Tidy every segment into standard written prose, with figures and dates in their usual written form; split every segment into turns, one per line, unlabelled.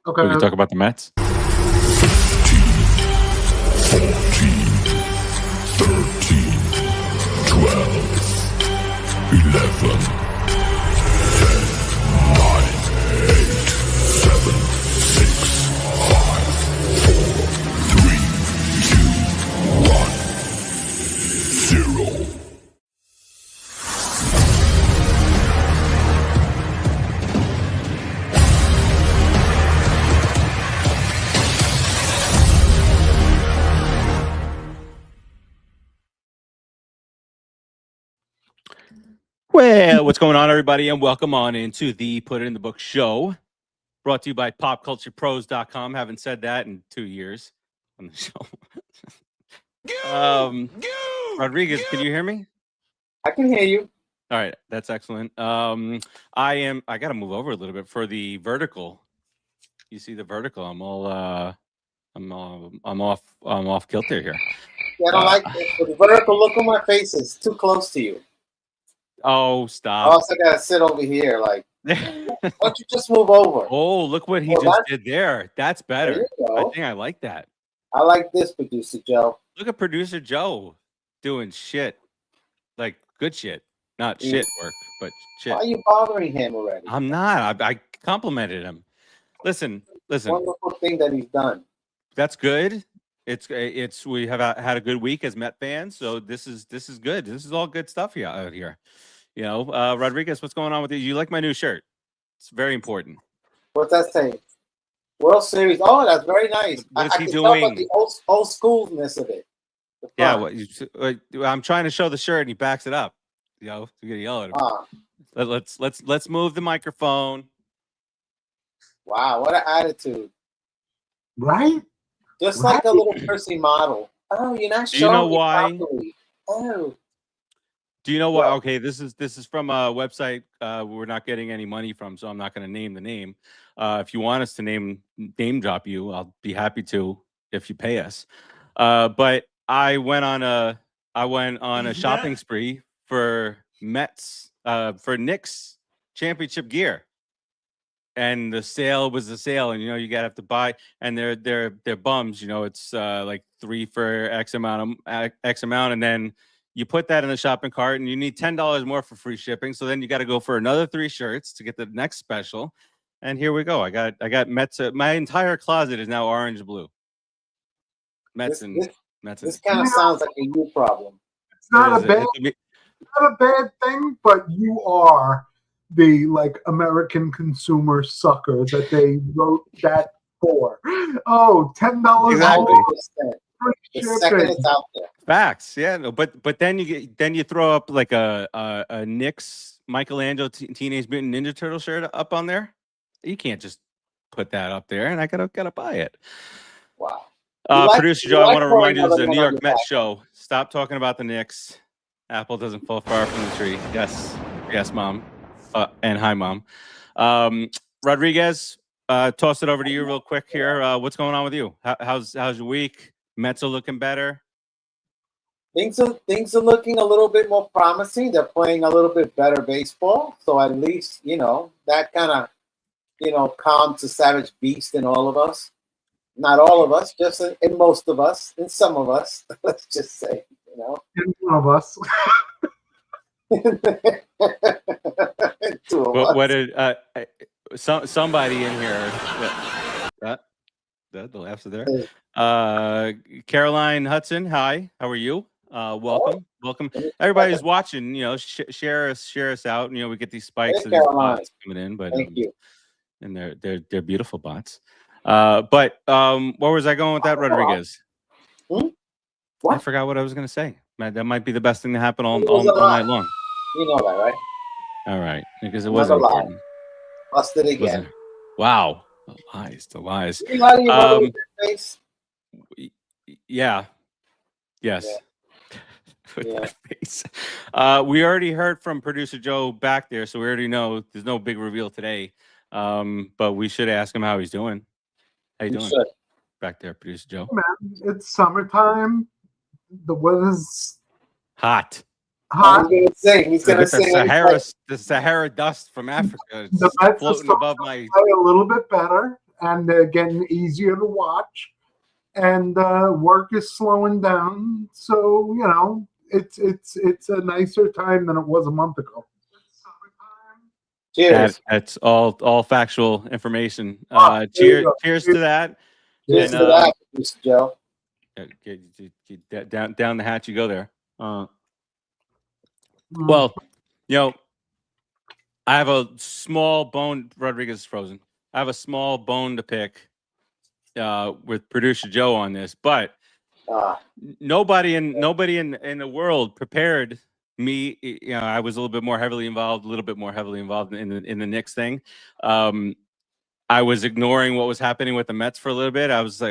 Okay.
We can talk about the Mets.
15, 14, 13, 12, 11, 10, 9, 8, 7, 6, 5, 4, 3, 2, 1, 0.
Well, what's going on, everybody, and welcome on into the Put It in the Book show, brought to you by PopCulturePros.com. Haven't said that in 2 years on the show. Rodriguez, can you hear me?
I can hear you.
All right, that's excellent. I got to move over a little bit for the vertical. You see the vertical? I'm off kilter here.
Yeah, I don't like this. The vertical look on my face is too close to you.
Oh,
I
stop!
also gotta sit over here. Like, why don't you just move over?
Oh, look what he just did there. That's better.
There you go.
I think I like that.
I like this, Producer Joe.
Look at Producer Joe doing shit, like good shit, not shit work, but shit.
Why are you bothering him already?
I'm not. I complimented him. Listen.
Wonderful thing that he's done.
That's good. It's we have had a good week as Met fans, so this is good. This is all good stuff here out here. You know, Rodriguez, what's going on with you? You like my new shirt? It's very important.
What's that saying? World Series. Oh, that's very nice.
What is he
I
doing?
can tell about the old schoolness of it.
Yeah, I'm trying to show the shirt, and he backs it up. You know, you're gonna yell at him. Let's move the microphone.
Wow, what an attitude!
Right?
Just like a little Percy model. Oh, you're not showing.
Do you know why?
Properly. Oh.
Do you know what? Okay, this is from a website we're not getting any money from, so I'm not going to name the name. If you want us to name drop you, I'll be happy to if you pay us. But I went on a shopping spree for for Knicks championship gear, and the sale was the sale, and you gotta have to buy, and they're bums. It's like 3 for X amount, and then you put that in the shopping cart, and you need $10 more for free shipping. So then you got to go for another 3 shirts to get the next special. And here we go. I got Mets. My entire closet is now orange blue. Mets.
This kind of sounds like a you problem.
It's not a bad thing, but you are the American consumer sucker that they wrote that for. Oh, $10
exactly.
The second it's out there.
Facts, yeah. No, but then you throw up like a Knicks Michelangelo Teenage Mutant Ninja Turtle shirt up on there. You can't just put that up there, and I gotta buy it.
Wow.
Producer Joe, I want to remind you, this is a New York Mets show. Stop talking about the Knicks. Apple doesn't fall far from the tree. Yes, Mom, and hi, Mom. Rodriguez, toss it over to you real quick here. What's going on with you? How's your week? Mets are looking better.
Things are looking a little bit more promising. They're playing a little bit better baseball. So at least, that kind of, calms the savage beast in all of us. Not all of us, just in most of us, in some of us, let's just say,
In one of us.
Two of us.
What did somebody in here the laughs are there. Caroline Hudson, hi, how are you? Welcome. Everybody who's watching, share us out. We get these spikes of these bots coming in, but
thank you.
And they're beautiful bots. But where was I going with that, Rodriguez?
What?
I forgot what I was going to say. That might be the best thing to happen all night long.
You know that, right?
All right, because it wasn't important.
Bust it again.
Wow, the lies.
You lie to your mother with your face?
Yeah. Yes.
Yeah.
With that face. We already heard from Producer Joe back there, so we already know there's no big reveal today. But we should ask him how he's doing. How you doing? Back there, Producer Joe.
Man, it's summertime. The weather's
hot.
He's gonna sing.
The Sahara dust from Africa. It's floating above my.
A little bit better, and they're getting easier to watch, and work is slowing down. So it's a nicer time than it was a month ago.
Cheers.
That's all factual information.
There you go.
Cheers to that.
Cheers
And,
to that, Mr. Joe.
Down the hatch you go there.
Mm.
Well, I have a small bone. Rodriguez is frozen. I have a small bone to pick with producer Joe on this, but nobody in the world prepared me. I was a little bit more heavily involved in the Knicks thing. I was ignoring what was happening with the Mets for a little bit. I was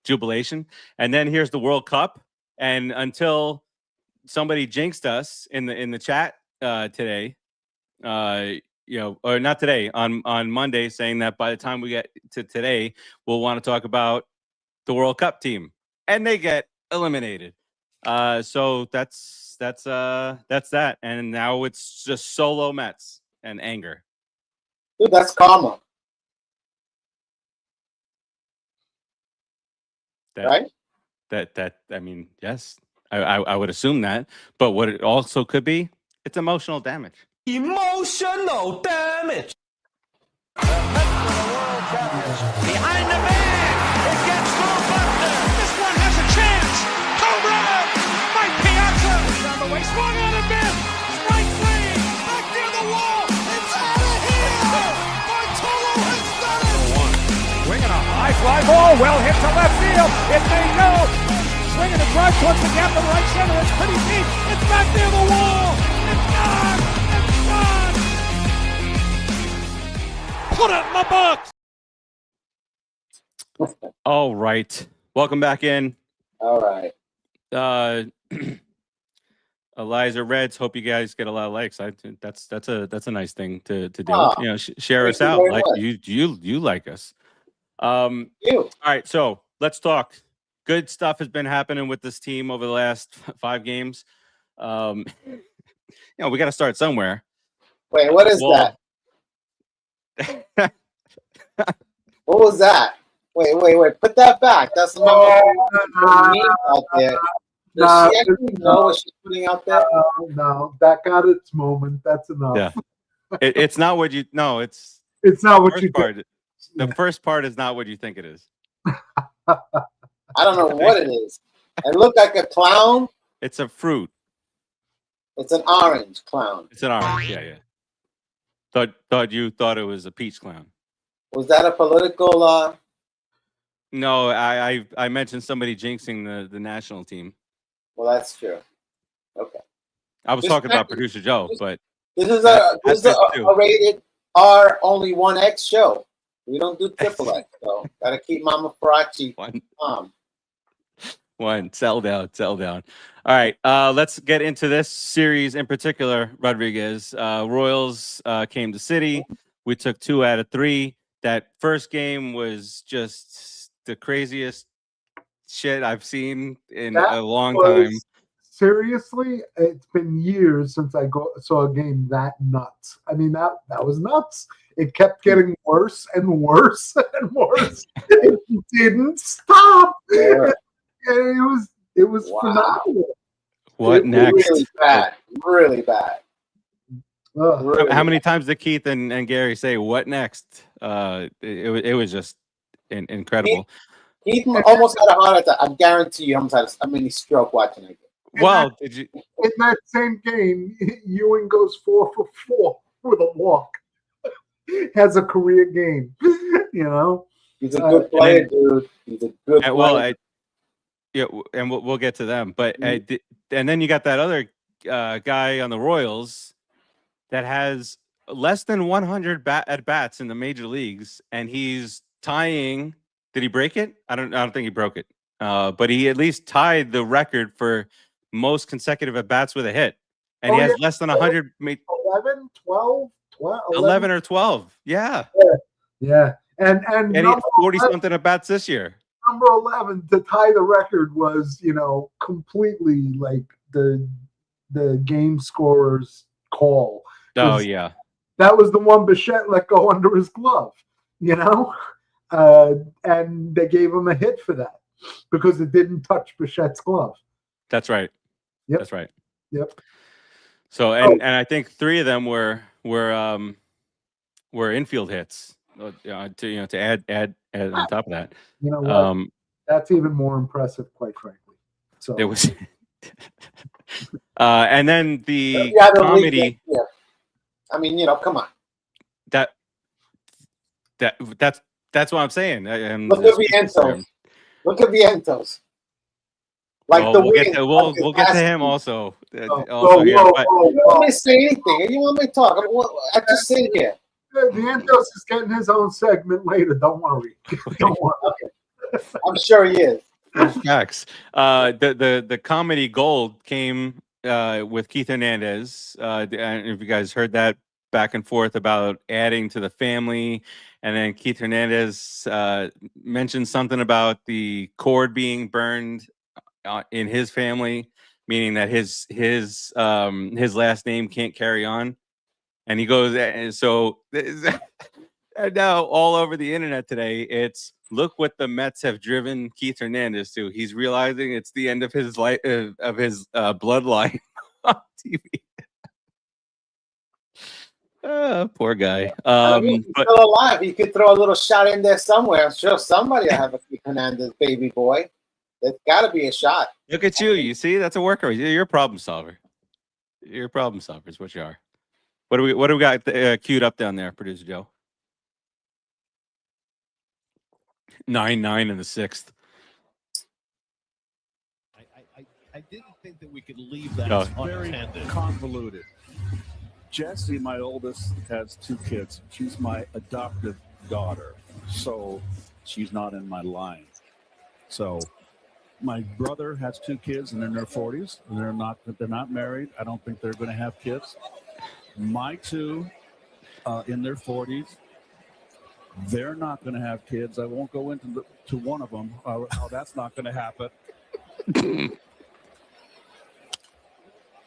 jubilation, and then here's the World Cup, and until somebody jinxed us in the chat today, or not today, on Monday, saying that by the time we get to today, we'll want to talk about the World Cup team, and they get eliminated. So that's that, and now it's just solo Mets and anger.
Dude, that's karma, right?
That I mean, yes, I would assume that, but what it also could be, it's emotional damage.
Emotional damage.
Behind the man, it gets through Buster. This one has a chance. Home run! Mike Piazza down the way, swung on a miss. Strike three, back near the wall. It's out of here. Bartolo has done it.
Swinging a high fly ball, well hit to left field. It may go. Swinging a drive towards the gap in right center. It's pretty deep. It's back near the wall. It's gone. It's gone.
Put it in the box.
All right, welcome back in.
All right.
Eliza Reds, hope you guys get a lot of likes. That's a nice thing to do.
Oh,
Share us
thank you
out.
very
Like
much.
you like us.
You.
All right, so let's talk. Good stuff has been happening with this team over the last 5 games. We got to start somewhere.
Wait, what is
Well-
that? What was that? Wait. Put that back. That's the meme out there. Does she actually know what she's putting out there?
No, that got its moment. That's enough.
Yeah. It's not what you. No, it's
It's not what
first
you
part.
think.
The first part is not what you think it is.
I don't know what it is. It looked like a clown.
It's a fruit.
It's an orange clown.
It's an orange. Yeah. Thought you thought it was a peach clown.
Was that a political?
No, I mentioned somebody jinxing the national team.
Well, that's true. Okay.
I was
Just
talking about
checking.
producer Joe, but
This is
That's it too.
a rated R only 1X show. We don't do triple X, so gotta keep Mama Farace
one sell down. All right, let's get into this series in particular. Rodriguez, Royals came to City. We took 2 out of 3. That first game was just the craziest shit I've seen in a long time.
Seriously, it's been years since I saw a game that nuts. I mean, that was nuts. It kept getting worse and worse and worse. It didn't stop.
Yeah.
And it was
Wow.
phenomenal.
What next?
Really bad. Really bad.
Ugh.
Really
How many times did Keith and Gary say "What next"? It was just incredible.
He almost had a heart attack. I guarantee you, almost had a mini stroke watching it.
Well, did you?
In that same game, Ewing goes 4 for 4 with a walk. Has a career game.
He's a good player, dude. He's a good player.
Well, and we'll get to them. But and then you got that other guy on the Royals that has less than 100 at bats in the major leagues, and he's tying. Did he break it? I don't think he broke it. But he at least tied the record for most consecutive at bats with a hit, and he has less than 100.
11, 12,
11 or 12. Yeah.
Yeah. And
he had 40 something at bats this year.
Number 11 to tie the record was, completely like the game scorer's call.
Oh yeah.
That was the one Bichette let go under his glove, and they gave him a hit for that because it didn't touch Bichette's glove.
That's right.
Yep.
That's right.
Yep.
So and I think 3 of them were infield hits. To add on top of that.
You know what? That's even more impressive, quite frankly. So
there was, and then the
comedy. Yeah. I mean, come on.
That's what I'm saying.
Look at Vientos. Look at Vientos. Like
we'll get to him also.
You want me to say anything? You want me to talk? I just sit here.
Vientos is getting his own segment later. Don't worry. Don't worry.
Okay. I'm sure he is.
Facts. The comedy gold came with Keith Hernandez. And if you guys heard that back and forth about adding to the family, and then Keith Hernandez mentioned something about the cord being burned in his family, meaning that his last name can't carry on. And he goes, and so and now all over the internet today, it's look what the Mets have driven Keith Hernandez to. He's realizing it's the end of his life, of his bloodline on TV. Poor guy.
He's still alive. He could throw a little shot in there somewhere. I'm sure somebody will have a Keith Hernandez baby boy. There's got to be a shot.
Look at you. You see, that's a worker. You're a problem solver. You're a problem solver is what you are. What do we got queued up down there, Producer Joe? 9-9 in the 6th.
I didn't think that we could leave that very convoluted. Jessie, my oldest, has 2 kids. She's my adopted daughter, so she's not in my line. So my brother has 2 kids, and they're in their 40s, and they're not married. I don't think they're going to have kids. My 2 in their 40s, they're not going to have kids. I won't go into to one of them how that's not going to happen.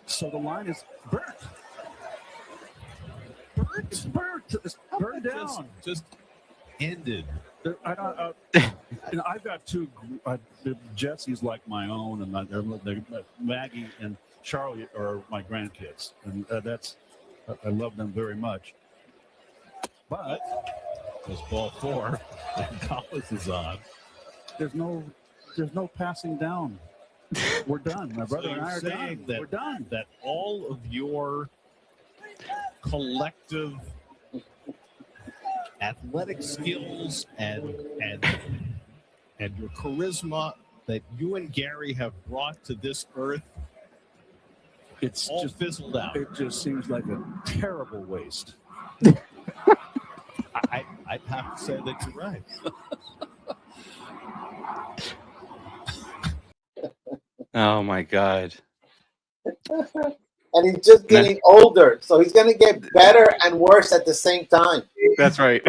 So the line is burnt. Burned down. Just ended. I've got 2. Jesse's like my own, and Maggie and Charlie are my grandkids, and I love them very much. But because ball 4 and Collins is on, there's no passing down. We're done. My brother and I are done. We're done. That all of your collective athletic skills and your charisma that you and Gary have brought to this earth, it's all just fizzled out. It just seems like a terrible waste. I'd have to say that you're right.
Oh my God.
And he's just getting older, so he's going to get better and worse at the same time.
That's right.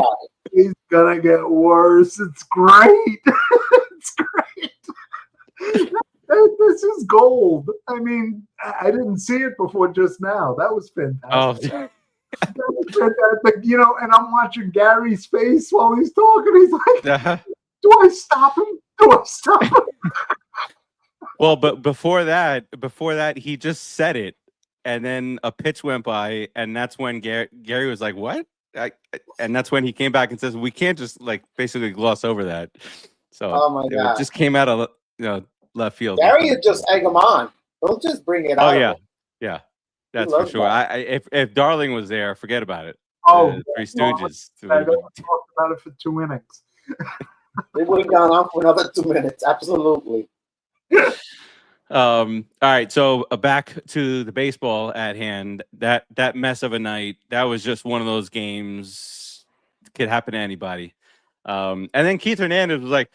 He's going to get worse. It's great. It's great. This is gold. I mean, I didn't see it before just now. That was fantastic.
Oh.
That was fantastic. And I'm watching Gary's face while he's talking. He's like, do I stop him? Do I stop him?
Well, but before that, he just said it, and then a pitch went by, and that's when Gary was like, "What?" And that's when he came back and says, "We can't just basically gloss over that." So
oh my God.
It just came out of left field.
Gary would just egg him on. Don't just bring it out.
Oh yeah, that's for sure. If Darling was there, forget about it.
Oh,
Three Stooges.
I talked about it for 2 innings.
They would have gone on for another 2 minutes. Absolutely.
All right, so back to the baseball at hand. That mess of a night, that was just one of those games. Could happen to anybody. And then Keith Hernandez was like,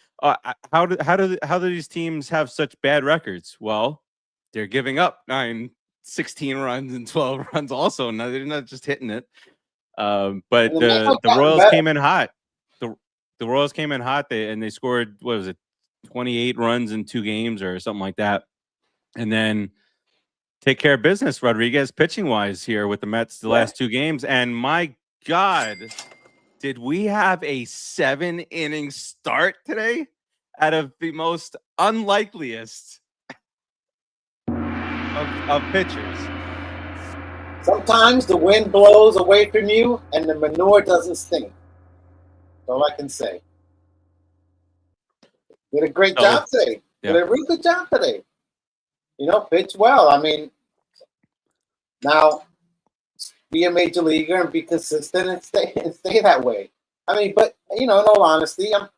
how do these teams have such bad records? Well, they're giving up 16 runs and 12 runs also. No, they're not just hitting it. But the Royals came in hot. The Royals came in hot. They scored, what was it, 28 runs in 2 games or something like that. And then take care of business, Rodriguez, pitching wise here with the Mets the last 2 games. And my God, Did we have a 7-inning start today out of the most unlikeliest of pitchers?
Sometimes the wind blows away from you and the manure doesn't stink. That's all I can say. Did a great job today.
Yeah.
Did a really good job today. Pitch well. I mean, now be a major leaguer and be consistent and stay that way. I mean, but in all honesty, I'm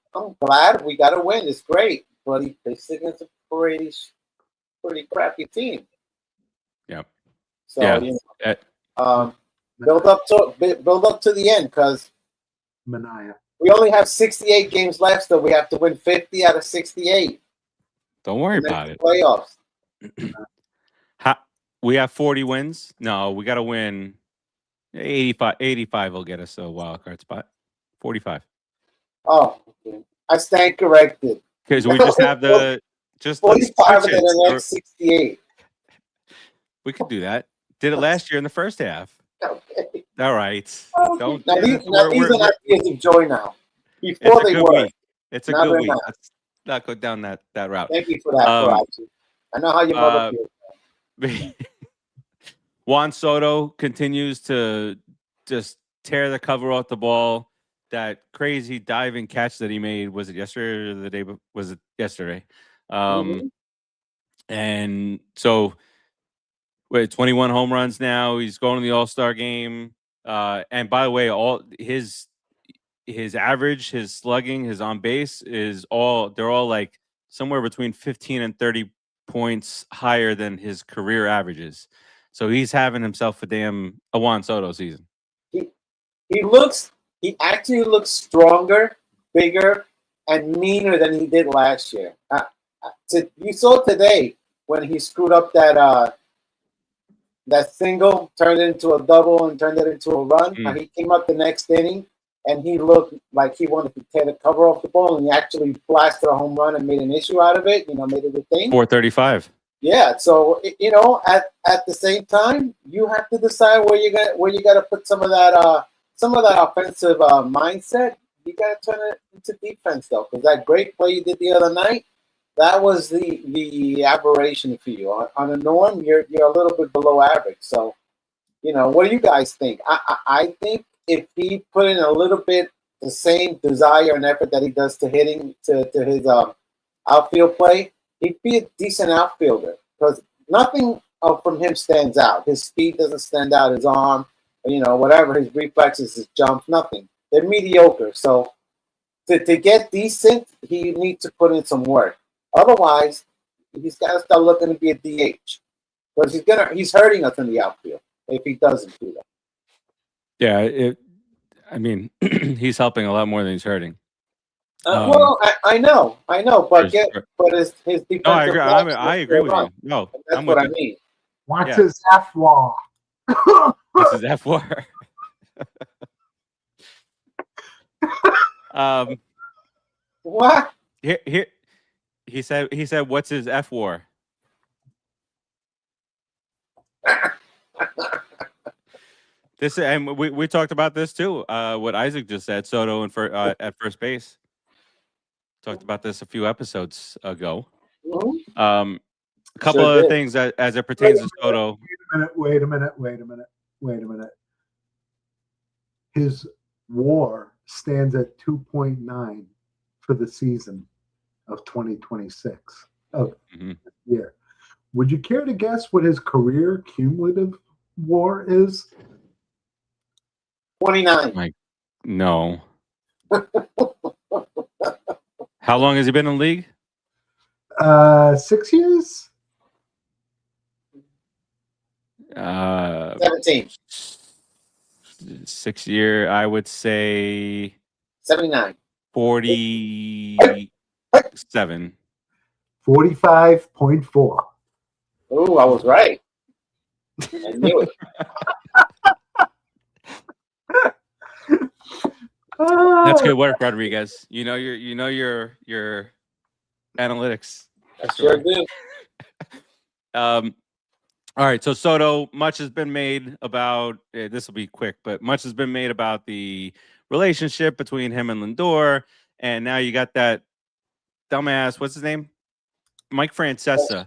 glad we got a win. It's great, but he pitched against a pretty crappy team.
Yeah.
So
yeah.
Build up to the end because
Mania.
we only have 68 games left, so we have to win 50 out of 68.
Don't worry about it.
Playoffs.
We have 40 wins. No, we got to win 85. 85 will get us a wild card spot. 45.
Oh, okay. I stand corrected.
Because we just have the
45 and then the next 68.
We could do that. Did it last year in the first half.
Okay.
All right.
Don't. Now these are not tears of joy now. Before they were.
It's a good week. Let's not go down that route.
Thank you for that, Farace. I know how your mother feels.
Juan Soto continues to just tear the cover off the ball. That crazy diving catch that he made, was it yesterday or the day? Was it yesterday? And so, 21 home runs now. He's going to the All-Star game. And by the way, all his average, his slugging, his on base they're all like somewhere between 15 and 30 points higher than his career averages. So he's having himself a Juan Soto season.
He actually looks stronger, bigger, and meaner than he did last year. You saw today when he screwed up that single, turned it into a double, and turned it into a run. He came up the next inning, and he looked like he wanted to tear the cover off the ball, and he actually blasted a home run and made an issue out of it. Made it a thing.
435.
Yeah, so at the same time, you have to decide where you got to put some of that offensive mindset. You got to turn it into defense though, because that great play you did the other night, that was the aberration for you. On a norm, you're a little bit below average. So, what do you guys think? I think if he put in a little bit the same desire and effort that he does to hitting to his outfield play, he'd be a decent outfielder because nothing from him stands out. His speed doesn't stand out. His arm, whatever, his reflexes, his jumps, nothing. They're mediocre. So to get decent, he needs to put in some work. Otherwise, he's got to start looking to be a DH because he's hurting us in the outfield if he doesn't do that.
Yeah, he's helping a lot more than he's hurting.
Well, I know, but his defensive.
No, I agree with you. No,
that's what I mean.
What's his F-War?
What's his F-War?
What?
Here. He said, "What's his F-War?" And we talked about this too. What Isaac just said, Soto at first base. Talked about this a few episodes ago. A couple other things as it pertains to Soto.
Wait a minute. His WAR stands at 2.9 for the season of 2026 of this year. Would you care to guess what his career cumulative WAR is?
29.
No. How long has he been in the league?
6 years.
17.
6 year, I would say
79.
47.
45.4.
Oh, I was right. I knew it.
That's good work, Rodriguez. You know your analytics.
I sure do.
All right, so Soto, much has been made about this will be quick, but much has been made about the relationship between him and Lindor, and now you got that dumbass. What's his name? Mike Francesa.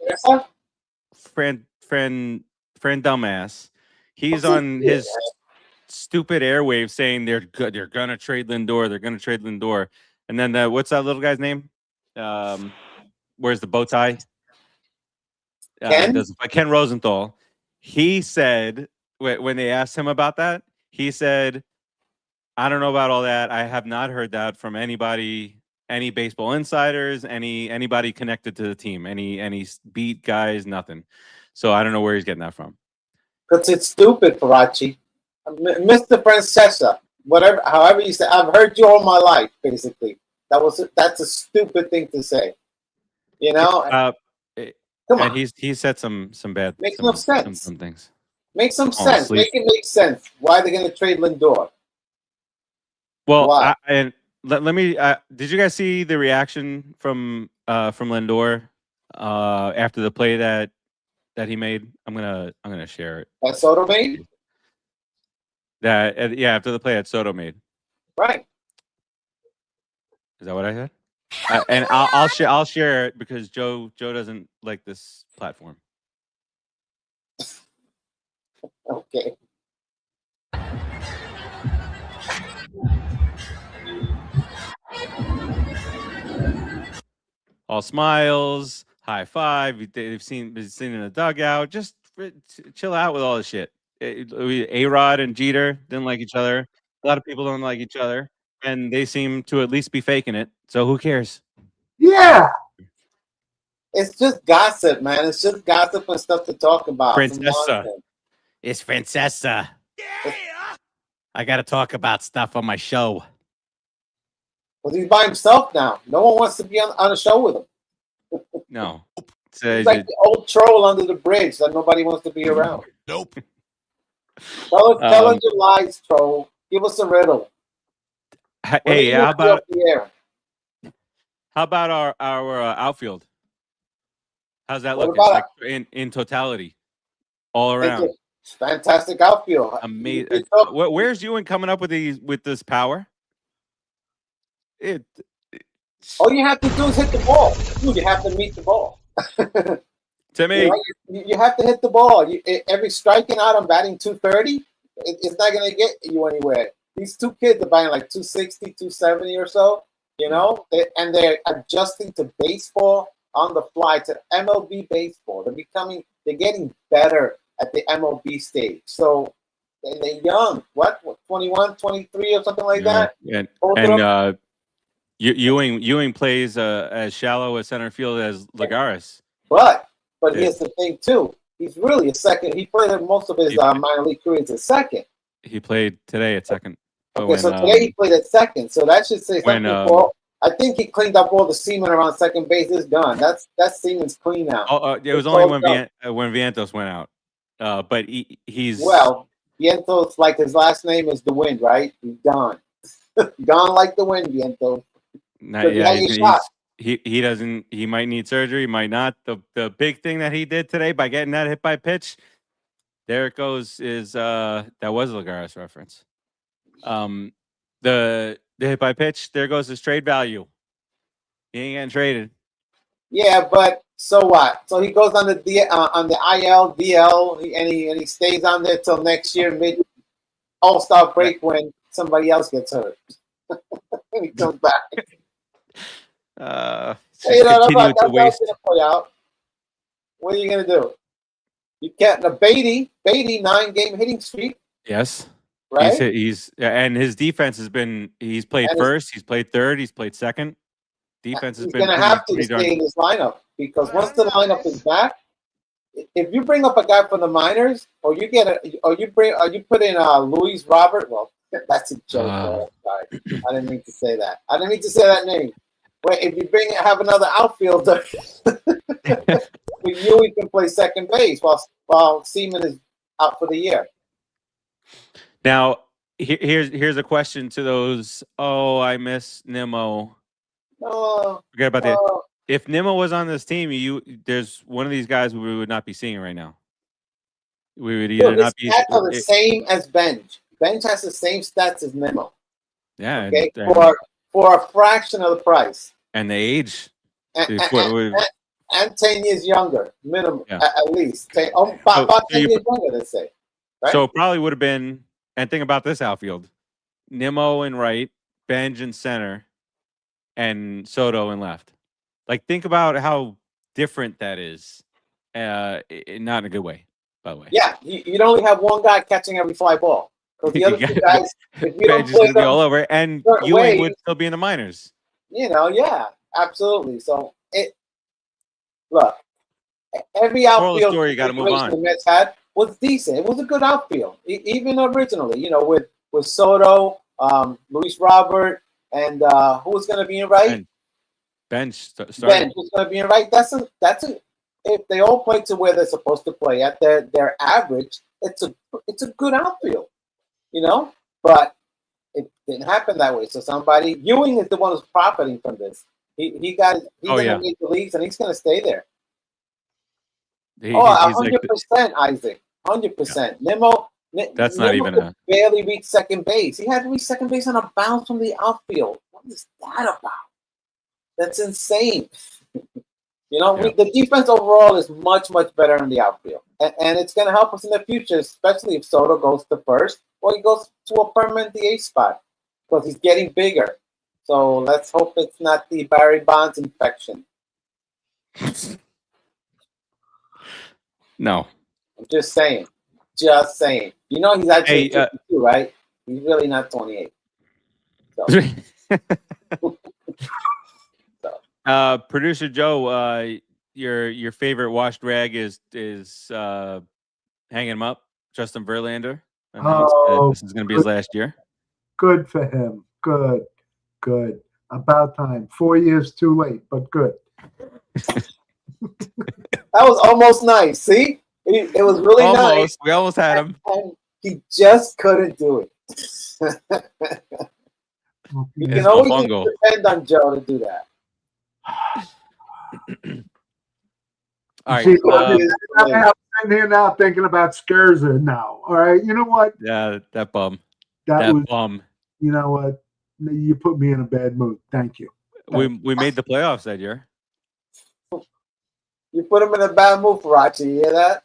Fran dumbass. He's on his stupid airwaves saying they're good. They're gonna trade Lindor. They're gonna trade Lindor. And then what's that little guy's name? Where's the bow tie? Ken Rosenthal. He said when they asked him about that, he said, "I don't know about all that. I have not heard that from anybody, any baseball insiders, anybody connected to the team, any beat guys, nothing. So I don't know where he's getting that from."
Because it's stupid, Farace. Mr. Francesa, whatever, however you say, I've heard you all my life, basically. That's a stupid thing to say. You know? Come on.
And he said some bad
Makes no sense.
Some things.
Make some sense. Make it make sense. Why are they going to trade Lindor?
Well, let me. Did you guys see the reaction from Lindor after the play that he made? I'm gonna share it.
That Soto made?
After the play that Soto made.
Right.
Is that what I said? And I'll share it because Joe doesn't like this platform.
Okay.
All smiles, high five. They've been seen in the dugout. Just chill out with all this shit. A-Rod and Jeter didn't like each other. A lot of people don't like each other, and they seem to at least be faking it. So who cares?
Yeah.
It's just gossip, man. It's just gossip and stuff to talk about.
Francesa. It's Francesa. Yeah. I got to talk about stuff on my show.
Well, he's by himself now. No one wants to be on a show with him.
No.
He's like the old troll under the bridge that nobody wants to be around.
Nope.
Tell us your lies, troll. Give us a riddle.
Hey, how about our outfield? How's that looking? Like in totality, all around.
It's fantastic outfield.
Amazing. Where's Ewing coming up with this power?
All you have to do is hit the ball. Dude, you have to meet the ball.
To me,
you have to hit the ball. Every striking out, I'm batting 230. It's not going to get you anywhere. These two kids are batting like 260, 270 or so. You know, and they're adjusting to baseball on the fly, to MLB baseball. They're getting better at the MLB stage. So they're young. What 21, 23 or something like that?
And Ewing plays as shallow a center field as Lagares.
But here's the thing too. He's really a second. He played most of his minor league career as a second.
He played today at second.
Okay, so today he played at second. So that should say something. I think he cleaned up all the semen around second base. It's done. That semen's clean now.
It was only when Vientos went out. But he's
Vientos, like his last name is the wind, right? He's gone. Gone like the wind, Vientos.
He doesn't. He might need surgery. Might not. The big thing that he did today by getting that hit by pitch, there it goes. Is that was a Lagares reference? The hit by pitch. There goes his trade value. He ain't getting traded.
Yeah, but so what? So he goes on the IL, DL, and he stays on there till next year, mid All-Star break when somebody else gets hurt. And he comes back. That's gonna play out. What are you gonna do? You can't. Beatty 9-game hitting streak.
Yes,
right.
He's and his defense has been. He's played first. He's played third. He's played second. Defense has been.
He's gonna have to stay in this lineup because once the lineup is back, if you bring up a guy from the minors, or you put in Luis Robert. Well, that's a joke. Sorry, I didn't mean to say that. I didn't mean to say that name. Wait, if you have another outfielder, you can play second base while Seaman is out for the year.
Now, here's a question to those. Oh, I miss Nimmo. Forget about that. If Nimmo was on this team, there's one of these guys we would not be seeing right now. We would either not be.
Stats are the same as Benj. Benj has the same stats as Nimmo.
Yeah,
Okay, for a fraction of the price.
And the age.
And 10 years younger, minimum, at least. About 10 years younger, let's say. Right?
So it probably would have been, and think about this outfield. Nimmo in right, Benj in center, and Soto in left. Like, think about how different that is. Not in a good way, by the way.
Yeah, you'd only have one guy catching every fly ball. Because the other two guys, if you don't
Benj is
play
going to be
them
all over, and
certain
Ewing
ways,
would still be in the minors.
Yeah, absolutely. So, look, every
Moral of the
outfield
story, you got to move on.
the Mets had was decent. It was a good outfield, even originally. With Soto, Luis Robert, and who was going to be in right?
Bench
was going to be in right. That's a. If they all play to where they're supposed to play at their average, it's a good outfield, But it didn't happen that way. So Ewing is the one who's profiting from this. He's going to make the leagues, and he's going to stay there. 100%, Isaac. 100%. Nimmo.
That's not even a.
Barely reached second base. He had to reach second base on a bounce from the outfield. What is that about? That's insane. The defense overall is much, much better in the outfield. And it's going to help us in the future, especially if Soto goes to first or he goes to a permanent DH spot because he's getting bigger. So let's hope it's not the Barry Bonds infection.
No.
I'm just saying. Just saying. He's actually 52, right? He's really not 28. So.
Producer Joe, your favorite washed rag is hanging him up, Justin Verlander. This is going to be his last year.
Good for him. Good. About time. 4 years too late, but good.
That was almost nice. See? It was really nice.
We almost had him.
And he just couldn't do it. You can always depend on Joe to do that.
All right.
I'm sitting here now thinking about Scherzer now. All right. You know what?
Yeah, that bum.
That was
bum.
You know what? You put me in a bad mood. Thank you.
We made the playoffs that year.
You put him in a bad mood, Farace. You hear that?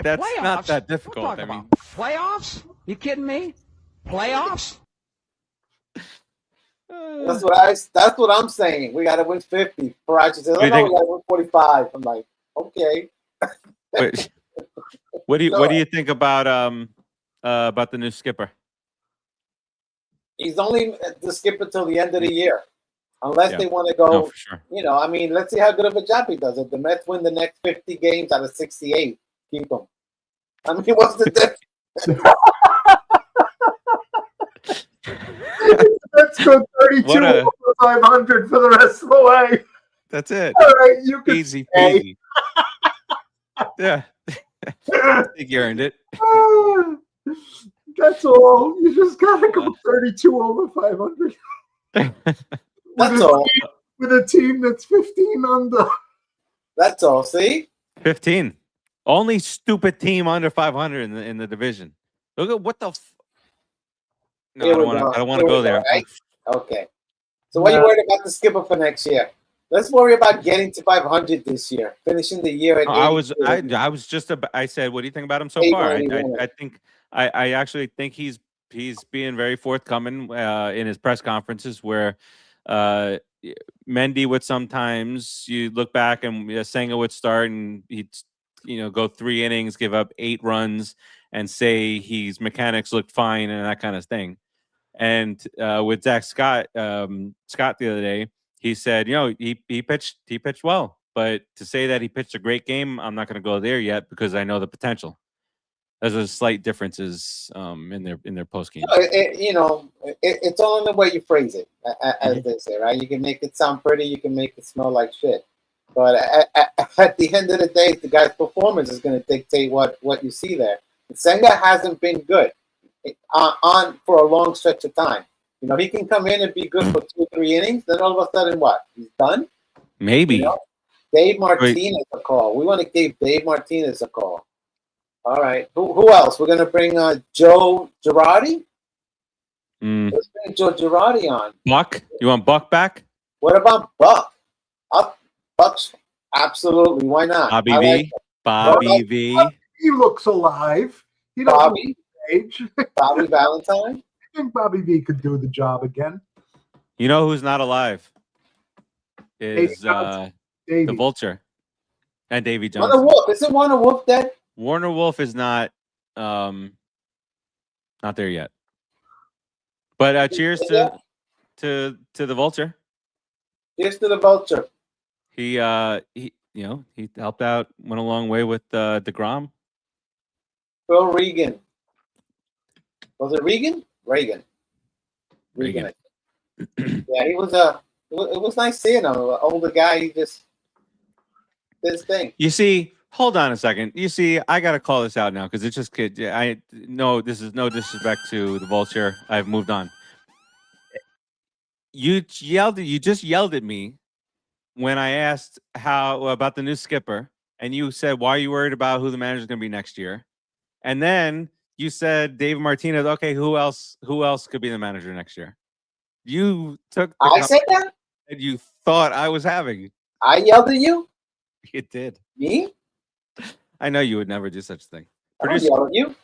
That's
playoffs?
not that difficult. I mean,
playoffs? You kidding me? Playoffs?
That's what I'm saying. We got to win 50. Farace says, we got to win 45. I'm like, okay.
Wait, what do you think about the new skipper?
He's only the skipper till the end of the year, unless they want to go.
No, for sure.
Let's see how good of a job he does. If the Mets win the next 50 games out of 68, keep him. I mean, what's the difference?
Let's go 32 over 500 for the rest of the way.
That's it.
All right, you can
easy peasy. Yeah, I think you earned it.
That's all. You just gotta go 32 over 500.
That's all.
With a team that's 15 under.
That's all. See,
15. Only stupid team under 500 in the division. Look at what the. No, I don't want to go there.
Right? Okay. So what are you worried about the skipper for next year? Let's worry about getting to 500 this year, finishing the year at.
I was just I said, what do you think about him so far? I actually think he's being very forthcoming in his press conferences where Mendy would sometimes you look back and Senga would start and he'd go 3 innings, give up 8 runs, and say his mechanics looked fine and that kind of thing. And with Zach Scott the other day, he said, he pitched well, but to say that he pitched a great game, I'm not going to go there yet because I know the potential. There's a slight differences in their post game.
It's all in the way you phrase it, as they say, right? You can make it sound pretty, you can make it smell like shit, but at the end of the day, the guy's performance is going to dictate what you see there. Senga hasn't been good on for a long stretch of time. He can come in and be good for 2 or 3 innings, then all of a sudden, what? He's done?
Maybe.
Dave Martinez a call. We want to give Dave Martinez a call. All right. Who else? We're going to bring Joe Girardi? Let's bring Joe Girardi on.
Buck? You want Buck back?
What about Buck? Buck's absolutely. Why not?
Bobby
I
V.
like
Bobby V.
He looks alive. He doesn't
Bobby.
age.
Bobby Valentine.
I think Bobby V could do the job again.
You know who's not alive? Is the
Davey.
Vulture and Davy
Warner
Johnson.
Wolf. Isn't Warner Wolf dead?
Warner Wolf is not there yet. But cheers to the Vulture.
Cheers to the Vulture.
He helped out, went a long way with DeGrom.
Phil Regan. Was it Regan? Reagan. Yeah, he was it was nice seeing him. An older guy, he just this thing.
You see, hold on a second. You see, I gotta call this out now because it's just I know this is no disrespect to the Vulture. I've moved on. You just yelled at me when I asked how about the new skipper, and you said, "Why are you worried about who the manager is going to be next year?" And then you said, "David Martinez." Okay, who else could be the manager next year? You took.
I said that,
and you thought I was having.
I yelled at you.
You did.
Me?
I know you would never do such a thing.
I don't yell at you.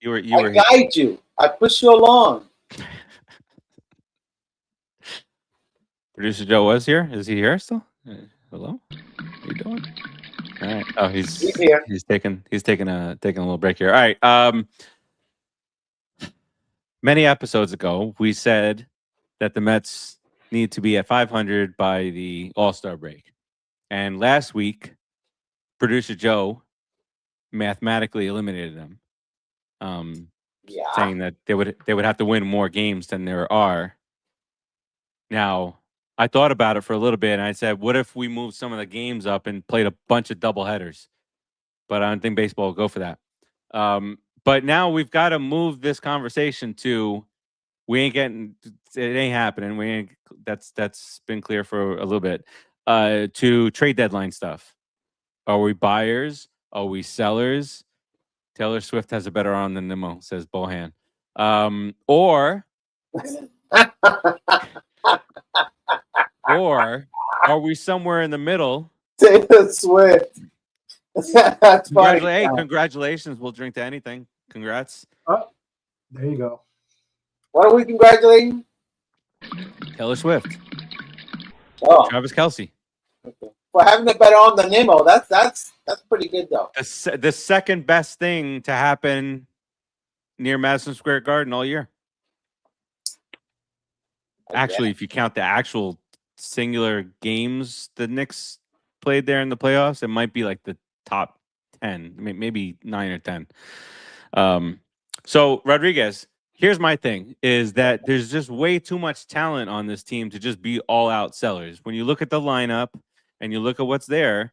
You were.
I guide you. I push you along.
Producer Joe was here. Is he here still? Hello. How you doing? All right. Oh, he's
here.
He's taking a little break here. All right. Many episodes ago, we said that the Mets need to be at 500 by the All-Star break, and last week, producer Joe mathematically eliminated them, saying that they would have to win more games than there are. Now, I thought about it for a little bit, and I said, what if we moved some of the games up and played a bunch of doubleheaders? But I don't think baseball will go for that. But now we've got to move this conversation to it ain't happening. That's been clear for a little bit. To trade deadline stuff. Are we buyers? Are we sellers? Taylor Swift has a better arm than Nimmo, says Bohan. Or are we somewhere in the middle?
Taylor Swift. That's funny.
Hey, congratulations. We'll drink to anything. Congrats.
Oh, there you go.
What are we congratulating?
Taylor Swift.
Oh,
Travis Kelce.
okay. For having a better arm than Nimmo, that's pretty good though.
The second best thing to happen near Madison Square Garden all year. Actually, if you count the actual singular games the Knicks played there in the playoffs, it might be like the top 10, maybe 9 or 10. So Rodriguez, here's my thing, is that there's just way too much talent on this team to just be all out sellers. When you look at the lineup and you look at what's there,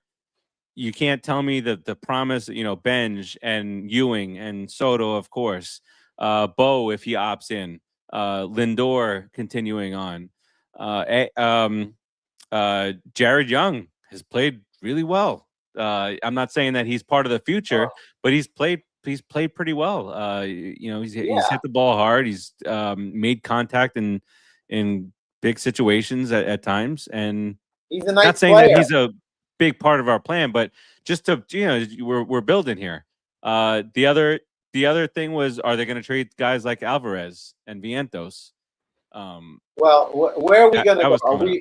you can't tell me that the promise, Benj and Ewing and Soto, of course, Bo, if he opts in, Lindor continuing on, Jared Young has played really well. I'm not saying that he's part of the future, but he's played pretty well. He's hit the ball hard. He's made contact in big situations at times, and
he's a nice
not saying
player.
that he's a big part of our plan, but just to we're building here. The other thing was, are they going to trade guys like Alvarez and Vientos?
Well, where are we going to go?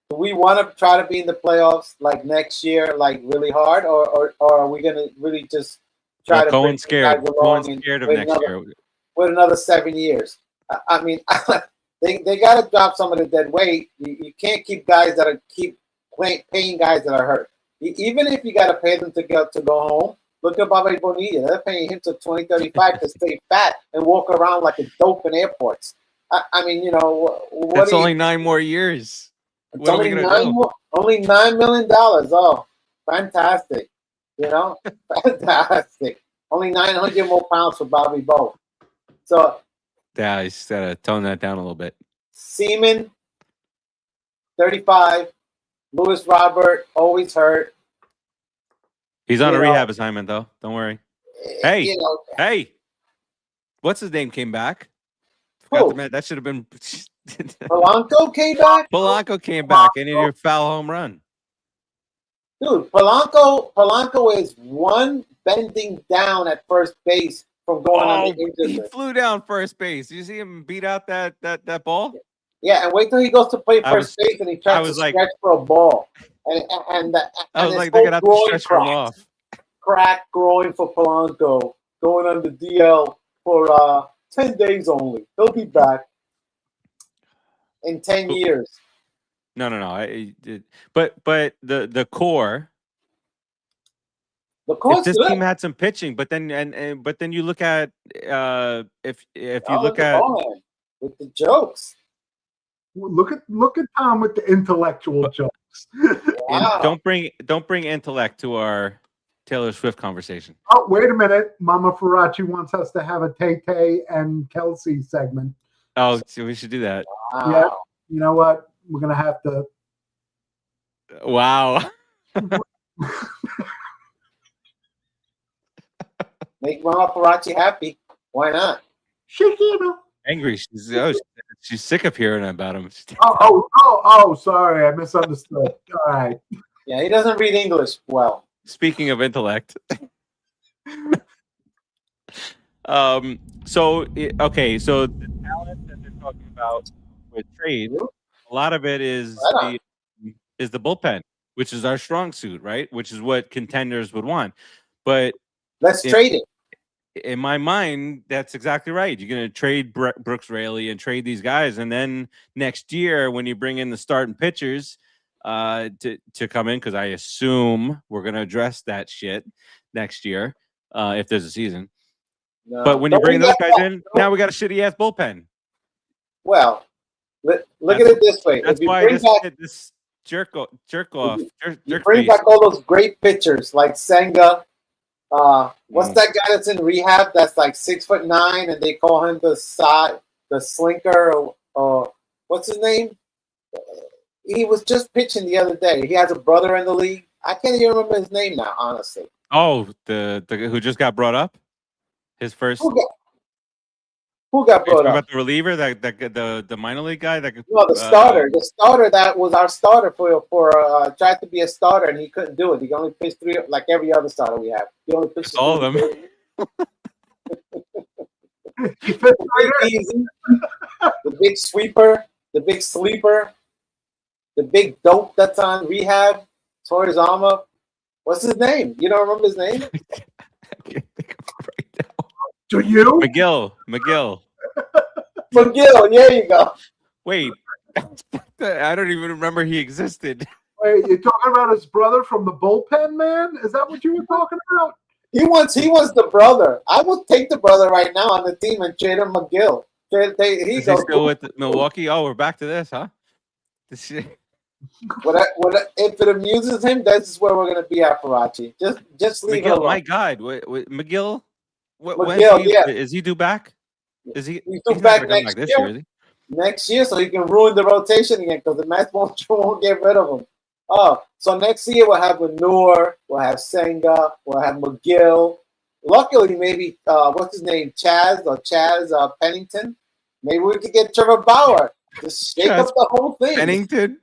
Do we want to try to be in the playoffs like next year, like really hard, or are we going to really just try to
Cohen's scared? Cohen's scared of next year.
With another 7 years. I mean, they got to drop some of the dead weight. You can't keep guys that are paying guys that are hurt. Even if you got to pay them to go home. Look at Bobby Bonilla. They're paying him to 2035 to stay fat and walk around like a dope in airports. I mean,
That's only 9 more years.
It's only only $9 million. Oh, fantastic! Fantastic. Only 900 more pounds for Bobby Bo. So
yeah, he's got to tone that down a little bit.
Seaman, 35. Lewis Robert, always hurt.
He's on a rehab assignment, though. Don't worry. Hey, hey, what's his name? Came back. Forgot to mention, that should have been.
Polanco came back.
Polanco came back and hit your foul home run.
Dude, Polanco is one bending down at first base from going on the injured
He
list.
flew down first base. You see him beat out that ball?
Yeah, and wait till he goes to play first base and he tries to stretch for a ball. And
I was like, they're gonna have to stretch him off.
Crack groin for Polanco going on the DL for 10 days only. He'll be back in 10 years.
No. But the core.
The core's
this
good.
team had some pitching, but then you look at if you look at
with the jokes.
Look at Tom with the intellectual jokes.
Wow.
Don't bring intellect to our Taylor Swift conversation.
Oh, wait a minute. Mama Farace wants us to have a Tay and Kelsey segment.
Oh, so we should do that.
Wow.
Yeah. You know what? We're going to have to.
Wow.
Make Mama Farace happy. Why not?
Angry. She's sick of hearing about him.
Sorry. I misunderstood. All right.
Yeah, he doesn't read English well.
Speaking of intellect. So the talent that they're talking about with trade, a lot of it is the bullpen, which is our strong suit, right? Which is what contenders would want. But
let's trade it.
In my mind, that's exactly right. You're going to trade Brooks Raley and trade these guys, and then next year, when you bring in the starting pitchers to come in, because I assume we're going to address that shit next year if there's a season.
No,
but when you bring those guys in, now we got a shitty ass bullpen.
Well, look at it this way.
That's why this jerk off.
You bring back all those great pitchers like Senga. What's that guy that's in rehab that's like 6'9" and they call him the slinker or what's his name? He was just pitching the other day. He has a brother in the league. I can't even remember his name now, honestly.
Oh, the who just got brought up? His first.
Who got brought up?
About the reliever, the minor league guy. The
starter. The starter that was our starter for tried to be a starter and he couldn't do it. He only pitched 3 like every other starter we have. He only pitched
all of them.
The big sweeper, the big sleeper, the big dope that's on rehab. Torizama. What's his name? You don't remember his name?
I can't think of it right now.
Do you?
McGill.
McGill, there you go.
Wait, I don't even remember he existed.
Wait, you're talking about his brother from the bullpen, man? Is that what you were talking about?
He was the brother. I would take the brother right now on the team and trade him McGill.
Is he still with Milwaukee? Oh, we're back to this, huh? This shit.
If it amuses him, that's where we're gonna be at, Farace. Just leave
McGill,
it alone.
my God, McGill. Is he due back? He's
due back next
this
year?
Year, is he?
Next year, so he can ruin the rotation again because the Mets won't get rid of him. Oh, so next year we'll have Lindor, we'll have Senga, we'll have McGill. Luckily, maybe what's his name, Chaz Pennington. Maybe we could get Trevor Bauer to shake up the whole thing.
Pennington,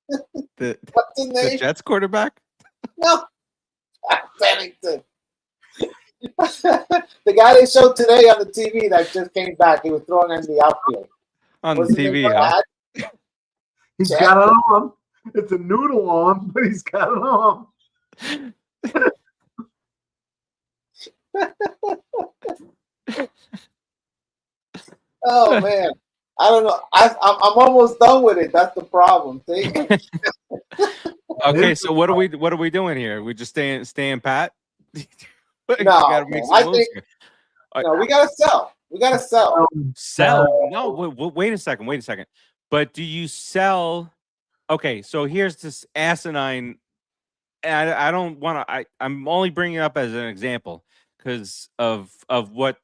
what's his name?
The Jets quarterback.
No, Pennington. The guy they showed today on the TV that just came back, he was throwing in the outfield.
On the TV, huh?
He's got an arm. It's a noodle arm, but he's got an arm.
Oh man, I don't know. I'm almost done with it. That's the problem. See?
Okay, so what are we doing here? We just staying pat?
No, I think we gotta sell. We gotta sell.
Sell? No, wait a second. But do you sell? Okay, so here's this asinine. And I don't want to. I'm only bringing it up as an example because of what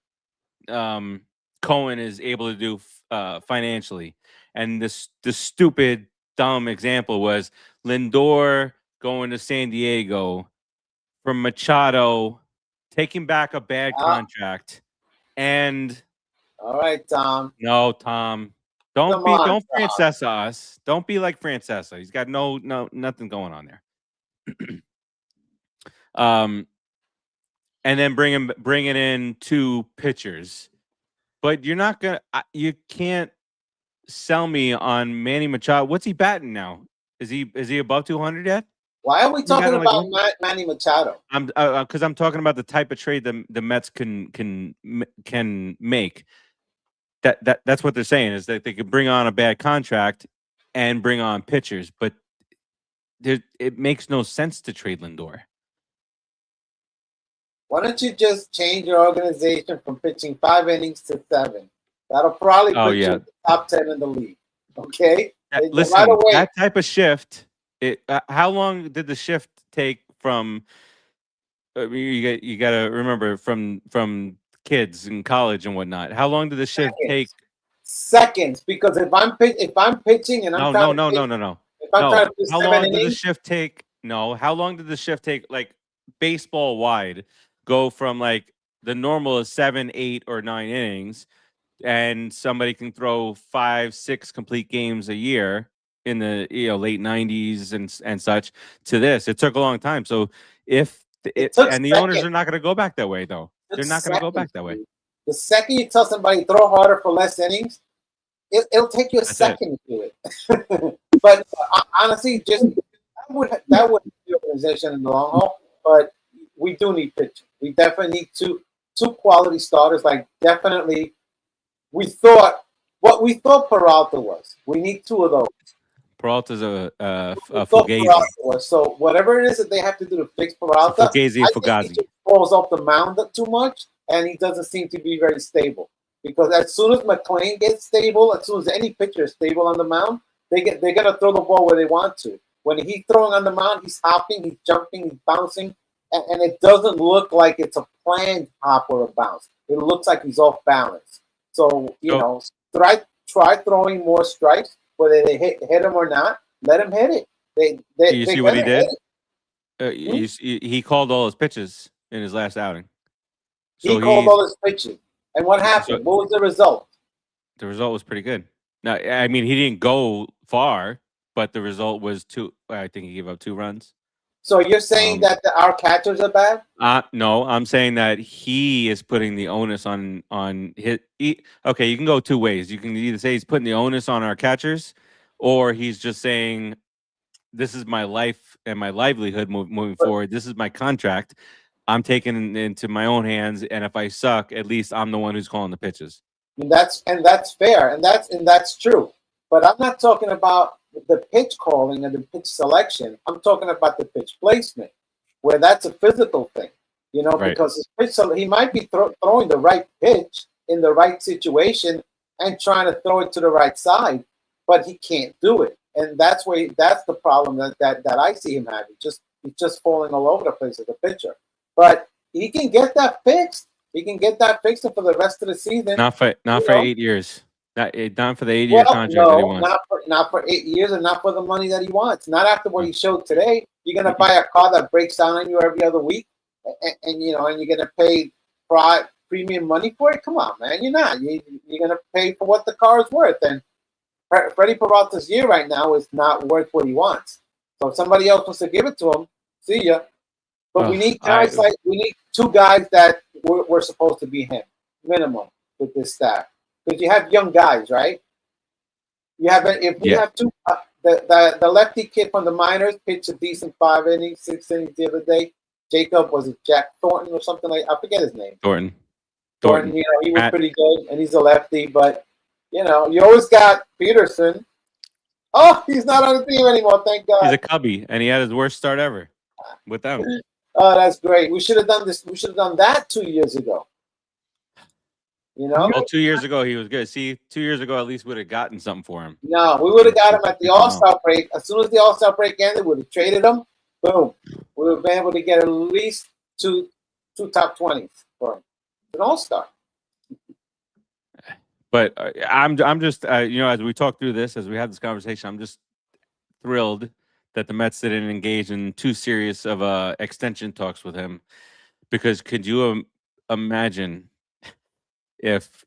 Cohen is able to do financially, and the stupid dumb example was Lindor going to San Diego from Machado taking back a bad contract and
All right, Tom.
No, Tom. Don't
Tom.
Francesa us. Don't be like Francesa. He's got nothing going on there. And then bringing in 2 pitchers. But you're not gonna. You can't sell me on Manny Machado. What's he batting now? Is he above 200 yet?
Why are we talking about Manny Machado?
I'm because I'm talking about the type of trade the Mets can make. That's what they're saying, is that they could bring on a bad contract and bring on pitchers, but it makes no sense to trade Lindor.
Why don't you just change your organization from pitching 5 innings to 7? That'll probably put you in the top 10 in the league. Okay?
Listen, right away, that type of shift. How long did the shift take from? You got to remember from kids in college and whatnot. How long did the shift take?
Seconds, because if I'm pitching and I'm
no.
If I'm trying to pitch
how long did the shift take? No, how long did the shift take? Like baseball wide, go from like the normal is 7, 8, or 9 innings, and somebody can throw 5, 6 complete games a year in the late 90s and such to this. It took a long time. So the owners are not going to go back that way though. They're not going to go back that way.
The second you tell somebody throw harder for less innings, it'll take you a second to do it. But honestly, just that would be the organization in the long haul. But we do need pitching. We definitely need two quality starters. Like definitely, what we thought Peralta was. We need 2 of those.
Peralta's a Fugazi.
So whatever it is that they have to do to fix Peralta,
Fugazi.
He just falls off the mound too much, and he doesn't seem to be very stable. Because as soon as McClain gets stable, as soon as any pitcher is stable on the mound, they're gonna throw the ball where they want to. When he's throwing on the mound, he's hopping, he's jumping, he's bouncing, and it doesn't look like it's a planned hop or a bounce. It looks like he's off balance. So try throwing more strikes, whether they hit him or not. Let him hit it.
You see what he did? He called all his pitches in his last outing.
So he called all his pitches. And what happened? What was the result?
The result was pretty good. Now, I mean, he didn't go far, but the result was 2. I think he gave up 2 runs.
So you're saying that our catchers are bad?
No, I'm saying that he is putting the onus on his. Okay, you can go 2 ways. You can either say he's putting the onus on our catchers, or he's just saying, "This is my life and my livelihood moving forward. This is my contract. I'm taking it into my own hands, and if I suck, at least I'm the one who's calling the pitches."
And that's fair, and that's true. But I'm not talking about the pitch calling and the pitch selection. I'm talking about the pitch placement, where that's a physical thing,
right.
Because his pitch, he might be throwing the right pitch in the right situation and trying to throw it to the right side, but he can't do it, and that's the problem that I see him having. He's just falling all over the place as a pitcher. But he can get that fixed. He can get that fixed for the rest of the season.
Not for 8 years. Not for the 8-year contract that he wants.
Not for 8 years, and not for the money that he wants. Not after what he showed today. You're gonna buy a car that breaks down on you every other week, and you're gonna pay premium money for it. Come on, man. You're not. You're gonna pay for what the car is worth. And Freddie Peralta's year right now is not worth what he wants. So if somebody else wants to give it to him, see ya. But we need guys we need 2 guys that we're supposed to be him minimum with this staff, because you have young guys, right? You have have 2. The lefty kid from the minors pitched a decent 5 innings, 6 innings the other day. Jacob, was it Jack Thornton or something like? I forget his name.
Thornton.
He was pretty good, and he's a lefty. But you always got Peterson. Oh, he's not on the team anymore. Thank God.
He's a Cubby, and he had his worst start ever with them.
Oh, that's great. We should have done this. We should have done that 2 years ago.
Well, 2 years ago he was good. See, 2 years ago at least would have gotten something for him.
No, we would have got him at the All-Star break. As soon as the All-Star break ended, we would have traded him. Boom. We would have been able to get at least two top 20s for him. An All-Star.
But I'm just as we talk through this, as we have this conversation, I'm just thrilled that the Mets didn't engage in too serious of extension talks with him, because could you imagine if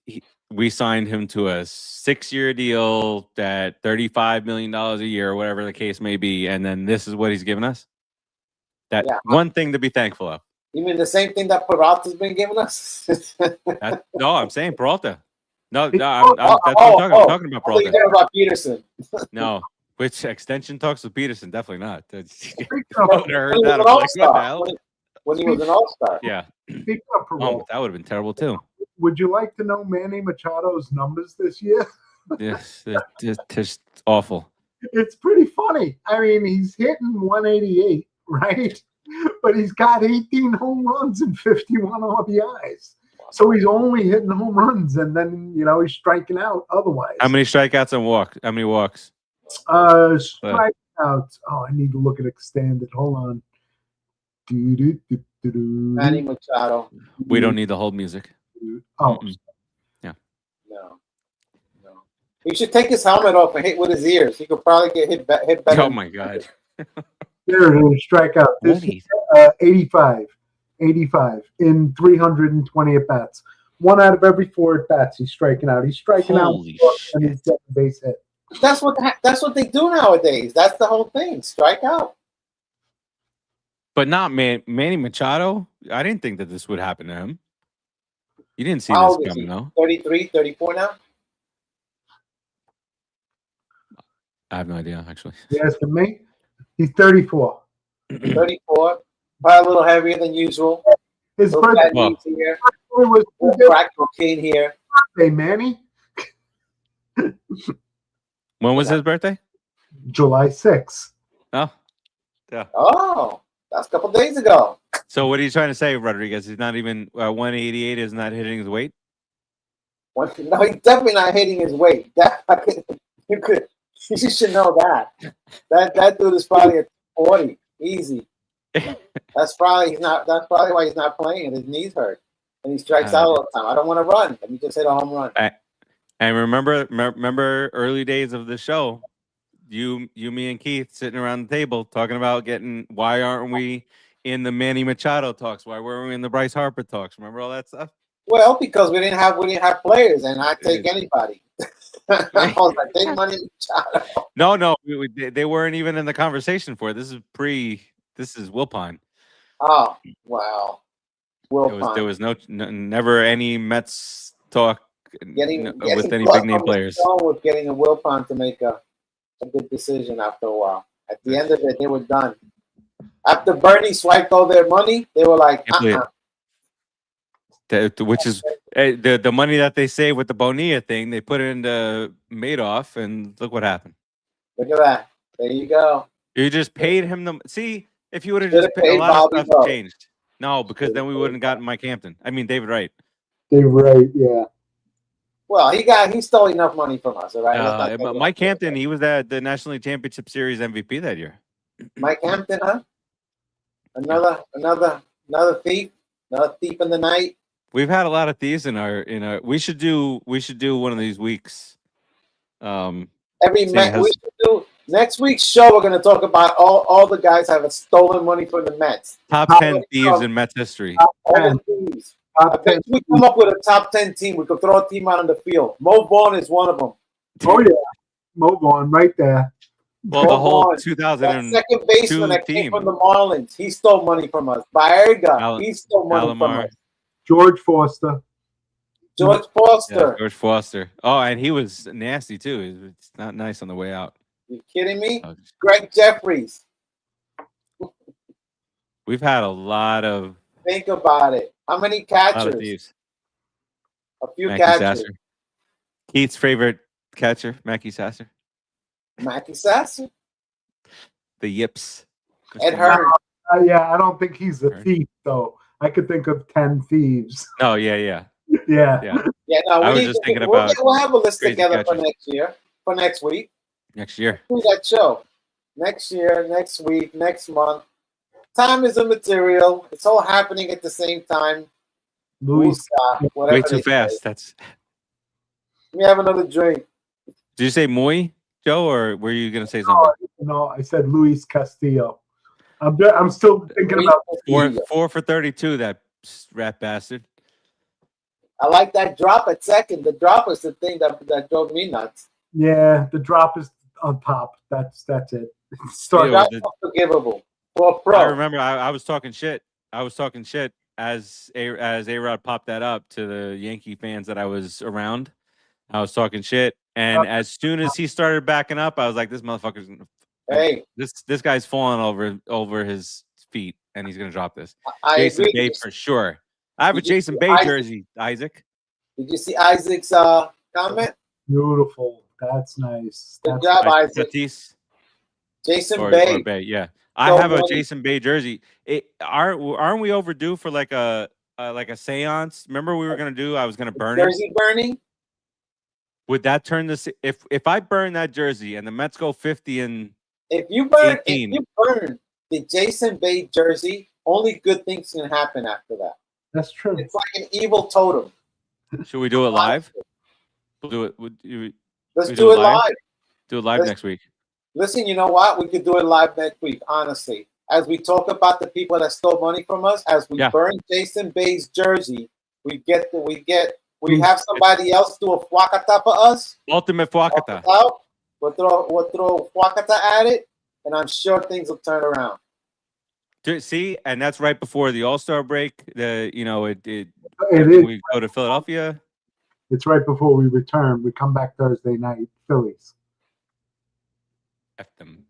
we signed him to a 6-year deal at $35 million a year, or whatever the case may be, and then this is what he's giving us? That one thing to be thankful of.
You mean the same thing that Peralta's been giving us?
No, I'm saying Peralta. No, that's what I'm talking about Peralta.
You're about Peterson.
No, which extension talks with Peterson? Definitely not.
When he was an all-star.
Yeah.
Speaking of Peralta,
that would have been terrible too.
Would you like to know Manny Machado's numbers this year?
Yes, it's just awful.
It's pretty funny. I mean, he's hitting 188, right? But he's got 18 home runs and 51 RBIs. So he's only hitting home runs, and then he's striking out otherwise.
How many strikeouts and walks? How many walks?
Strikeouts. Oh, I need to look at extended. Hold on.
Manny Machado.
We don't need the whole music.
Oh,
yeah.
No. He should take his helmet off and hit with his ears. He could probably get hit better.
Oh my God.
There it is. Strikeout. This is 85 in 320 at bats. 1 out of every 4 at bats, he's striking out. He's striking out, and he's getting a base hit.
That's what they do nowadays. That's the whole thing. Strike out.
But not Manny Machado. I didn't think that this would happen to him. You didn't see this coming, though.
33, 34 now?
I have no idea, actually.
You asking me? He's 34.
34. Probably a little heavier than usual.
His birthday
was crack cocaine here.
Hey, Manny.
When was his birthday?
July 6th.
Oh, yeah.
Oh, that's a couple days ago.
So what are you trying to say, Rodriguez? He's not even 188 is not hitting his weight?
No, he's definitely not hitting his weight. You should know that. That dude is probably at 40. Easy. That's probably why he's not playing. His knees hurt. And he strikes out all the time. I don't want to run. Let me just hit a home run.
And remember early days of the show, you, me, and Keith sitting around the table talking about why aren't we in the Manny Machado talks? Why weren't we in the Bryce Harper talks? Remember all that stuff?
Well, because we didn't have players, and I'd take anybody. I was like, take Manny Machado.
No, they weren't even in the conversation for it. This is Wilpon.
Oh, wow. Wilpon.
There was never any Mets talk with any big name players.
With getting a Wilpon to make a good decision after a while. At the end of it, they were done. After Bernie swiped all their money, they were like,
which is the money that they saved with the Bonilla thing, they put it into Madoff, and look what happened.
Look at that. There you go.
You just paid him see, if you would have just paid a lot of stuff changed. No, because then we wouldn't have gotten Mike Hampton. I mean, David Wright.
David Wright, yeah.
Well, he stole enough money from us, all right?
Mike Hampton, he was the National League Championship Series MVP that year.
Mike Hampton, huh? Another thief, another thief in the night.
We've had a lot of thieves in our. We should do one of these weeks.
Next week's show. We're going to talk about all the guys have stolen money from the Mets.
Top 10 thieves in Mets history.
All the thieves. I bet we come up with a top 10 team. We could throw a team out on the field. Mo Vaughn is one of them.
Oh yeah, Mo Vaughn right there.
Well, the whole 2002
second baseman that came from the Marlins, he stole money from us. Baerga, he stole money from us.
George Foster.
Yeah,
George Foster. Oh, and he was nasty too. It's not nice on the way out.
You kidding me? Greg Jeffries.
We've had a lot of.
Think about it. How many catchers? A few catchers.
Sasser. Keith's favorite catcher, Mackie Sasser.
Mackie Sasser.
The Yips.
Ed Hearn.
Yeah, I don't think he's a thief though. I could think of 10 thieves.
Oh yeah.
Yeah. No,
I was just thinking about.
We'll have a list together for next year. For next week.
Next year.
Do that show. Next year, next week, next month. Time is immaterial. It's all happening at the same time.
Luis,
way too fast.
Let me have another drink.
Did you say muy, Joe, or were you going to say something?
No, I said Luis Castillo. I'm still thinking about
4 for 32. That rat bastard.
I like that drop at second. The drop was the thing that drove me nuts.
Yeah, the drop is on top. That's it. Start.
Yeah,
That's unforgivable for a pro.
I remember I was talking shit. I was talking shit as A-Rod popped that up to the Yankee fans that I was around. I was talking shit, and as soon as he started backing up, I was like, "This motherfucker's gonna,
Hey,
this guy's falling over his feet, and he's gonna drop this."
I
Jason
agree.
Bay for sure. I have a
Did you
Jason
see
Bay
Isaac?
jersey, Isaac.
Did you see Isaac's comment?
Beautiful. That's nice.
Good
That's
job, Isaac.
Tatis
Jason
or
Bay.
Bay, yeah. I
So
have a
funny.
Jason Bay jersey. Aren't we overdue for like a seance? Remember we were gonna do? I was gonna burn it.
Jersey burning.
Would that turn this? If I burn that jersey and the Mets go 50 and
If you burn
18.
the Jason Bay jersey, only good things can happen after that.
That's true.
It's like an evil totem.
should we do it live? We'll do it.
Let's
we
do it live.
Do it live next week.
Listen, you know what? We could do it live next week, honestly. As we talk about the people that stole money from us, as we burn Jason Bay's jersey, we have somebody else do a fuacata for us.
Ultimate fuacata.
We'll throw fuacata at it, and I'm sure things will turn around.
See, and that's right before the All-Star break. We go to Philadelphia.
It's right before we return. We come back Thursday night, Phillies.
F them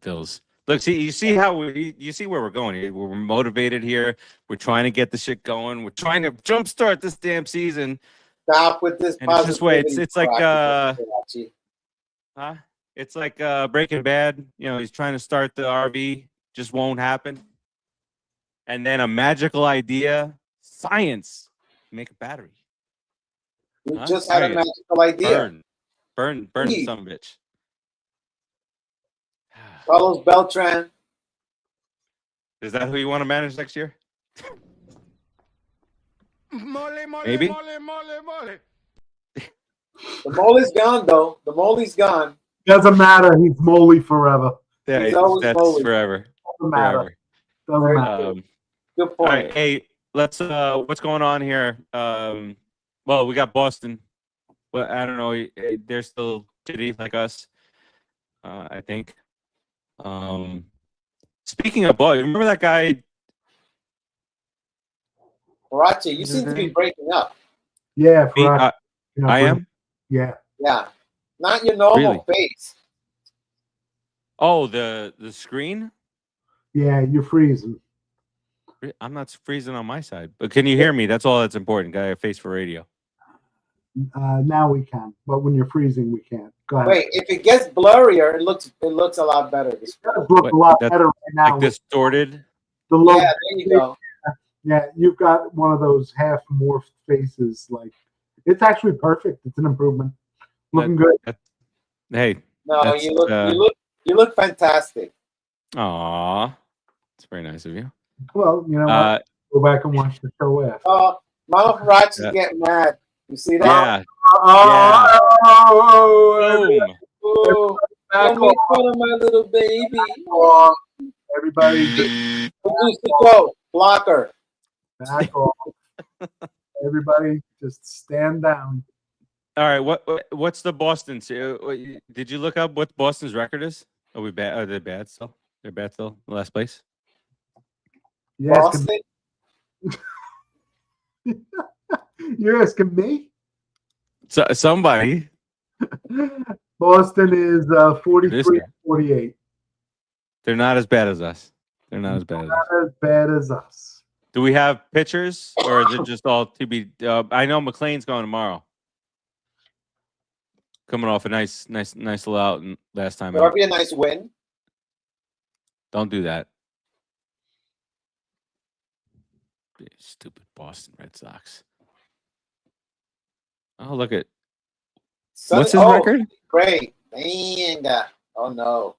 Phils. Look, you see where we're going here. We're motivated here. We're trying to get the shit going. We're trying to jumpstart this damn season.
Stop with this.
And it's this way. It's like It's like Breaking Bad. You know, he's trying to start the RV, just won't happen. And then a magical idea, science, make a battery.
We just had a magical idea.
Burn the son of a bitch.
Carlos Beltran.
Is that who you want to manage next year? Maybe.
The mole's gone, though. The mole's gone.
Doesn't matter. He's Moley forever.
Yeah,
He's always
that's
Moley.
forever.
Doesn't matter. Doesn't matter.
Good point.
All right, hey, let's. What's going on here? Well, we got Boston. Well, I don't know. They're still shitty like us. I think. Speaking of ball, remember that guy?
Farace, you seem to be breaking up.
Yeah,
I am.
Yeah.
Yeah, not your normal face.
Oh, the screen.
Yeah, you're freezing.
I'm not freezing on my side, but can you hear me? That's all that's important. Got a face for radio.
Now we can, but when you're freezing, we can't. Go ahead.
Wait, if it gets blurrier, it looks a lot better.
It does look a lot better right now.
Like distorted.
The low,
yeah, there you go.
Yeah, you've got one of those half morphed faces. Like, it's actually perfect. It's an improvement. Looking good.
Hey.
No, you look fantastic.
Aw, it's very nice of you.
Well, you know what? Go back and watch the show after.
Mama Farace is getting mad. You see that?
Yeah.
Oh, don't make fun of my little baby.
Everybody
just go. Blocker.
Back off. Everybody just stand down.
All right, what's the Boston? Did you look up what Boston's record is? Are we bad? Are they bad still? They're bad still. Last place.
Yes.
Boston.
You're asking me?
So, somebody.
Boston is 43-48.
They're not as bad as us. They're not as bad
as us.
Do we have pitchers, or is it just all to be? I know McLean's going tomorrow. Coming off a nice little out last time.
That'll be a nice win.
Don't do that. Stupid Boston Red Sox. Oh, look at. What's his record?
Great. Dang. Oh, no.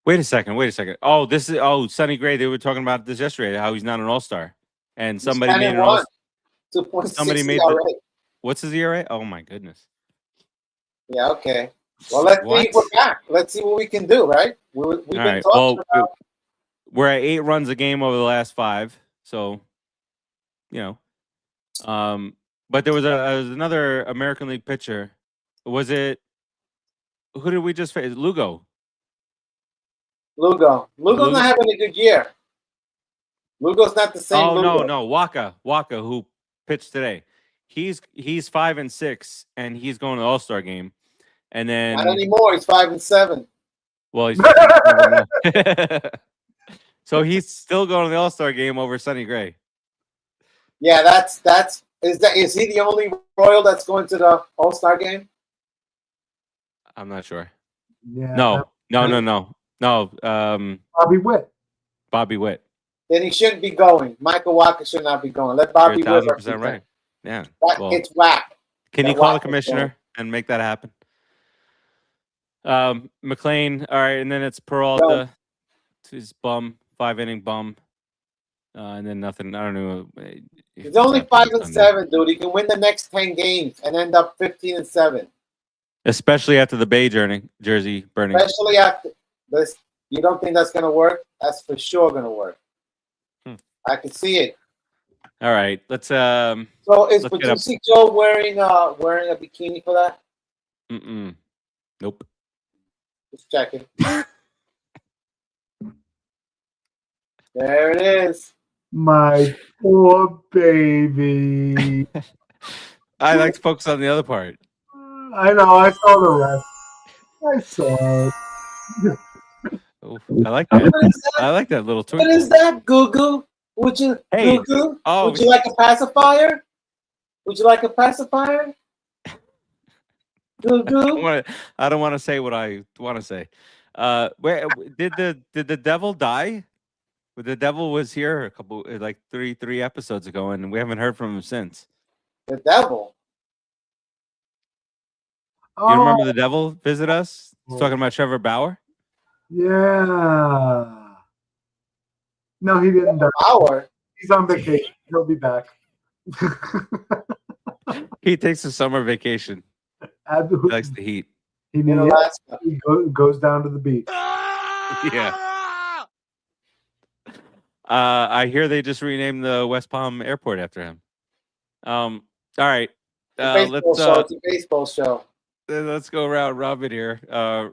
Wait a second. Oh, this is Sonny Gray. They were talking about this yesterday, how he's not an all-star. And somebody made an all-star. Somebody made what's his ERA? Oh my goodness.
Yeah, okay. Well, let's see if we're back. Let's see what we can do, right? We've been talking about...
We're at 8 runs a game over the last 5. So, you know. But there was another American League pitcher. Was it? Who did we just face? Lugo's
Lugo's
Lugo?
not having a good year. Lugo's not the same.
Oh
Lugo.
no, Waka, who pitched today. He's 5-6, and he's going to the All-Star game. And then
Not anymore. He's 5-7.
Well, he's so he's still going to the All-Star game over Sonny Gray.
Yeah, is he the only Royal that's going to the All-Star game?
I'm not sure.
Yeah.
No.
Bobby Witt.
Bobby Witt.
Then he shouldn't be going. Michael Walker should not be going. Let Bobby
You're
Witt
1,000% right. Yeah. Well,
it's whack.
Can you
That
call the
Walker's
commissioner and make that happen? McLean. All right, and then it's Peralta. His bum, 5-inning bum, and then nothing. I don't know.
He's only 5-7, dude. He can win the next 10 games and end up 15-7.
Especially after the Bay jersey burning.
Especially after this, you don't think that's gonna work? That's for sure gonna work. I can see it.
All right, let's.
So would you see Joe wearing a bikini for that?
Nope.
Just checking. There it is.
My poor baby.
I like to focus on the other part.
I know. I saw the rest. I saw it.
Oh, I like that. I like that little twinkle.
What is that, Goo? Would you,
hey,
Goo? Would you like a pacifier? Would you like a pacifier? Goo?
I don't want to say what I want to say. Where did the devil die? The devil was here three episodes ago, and we haven't heard from him since.
The devil.
You remember the devil visit us? He's talking about Trevor Bauer.
Yeah. No, he didn't die.
Bauer.
He's on vacation. He'll be back.
He takes a summer vacation. He likes the heat.
He goes down to the beach.
Yeah. I hear they just renamed the West Palm Airport after him. All right.
It's a baseball show.
Let's go around robin here.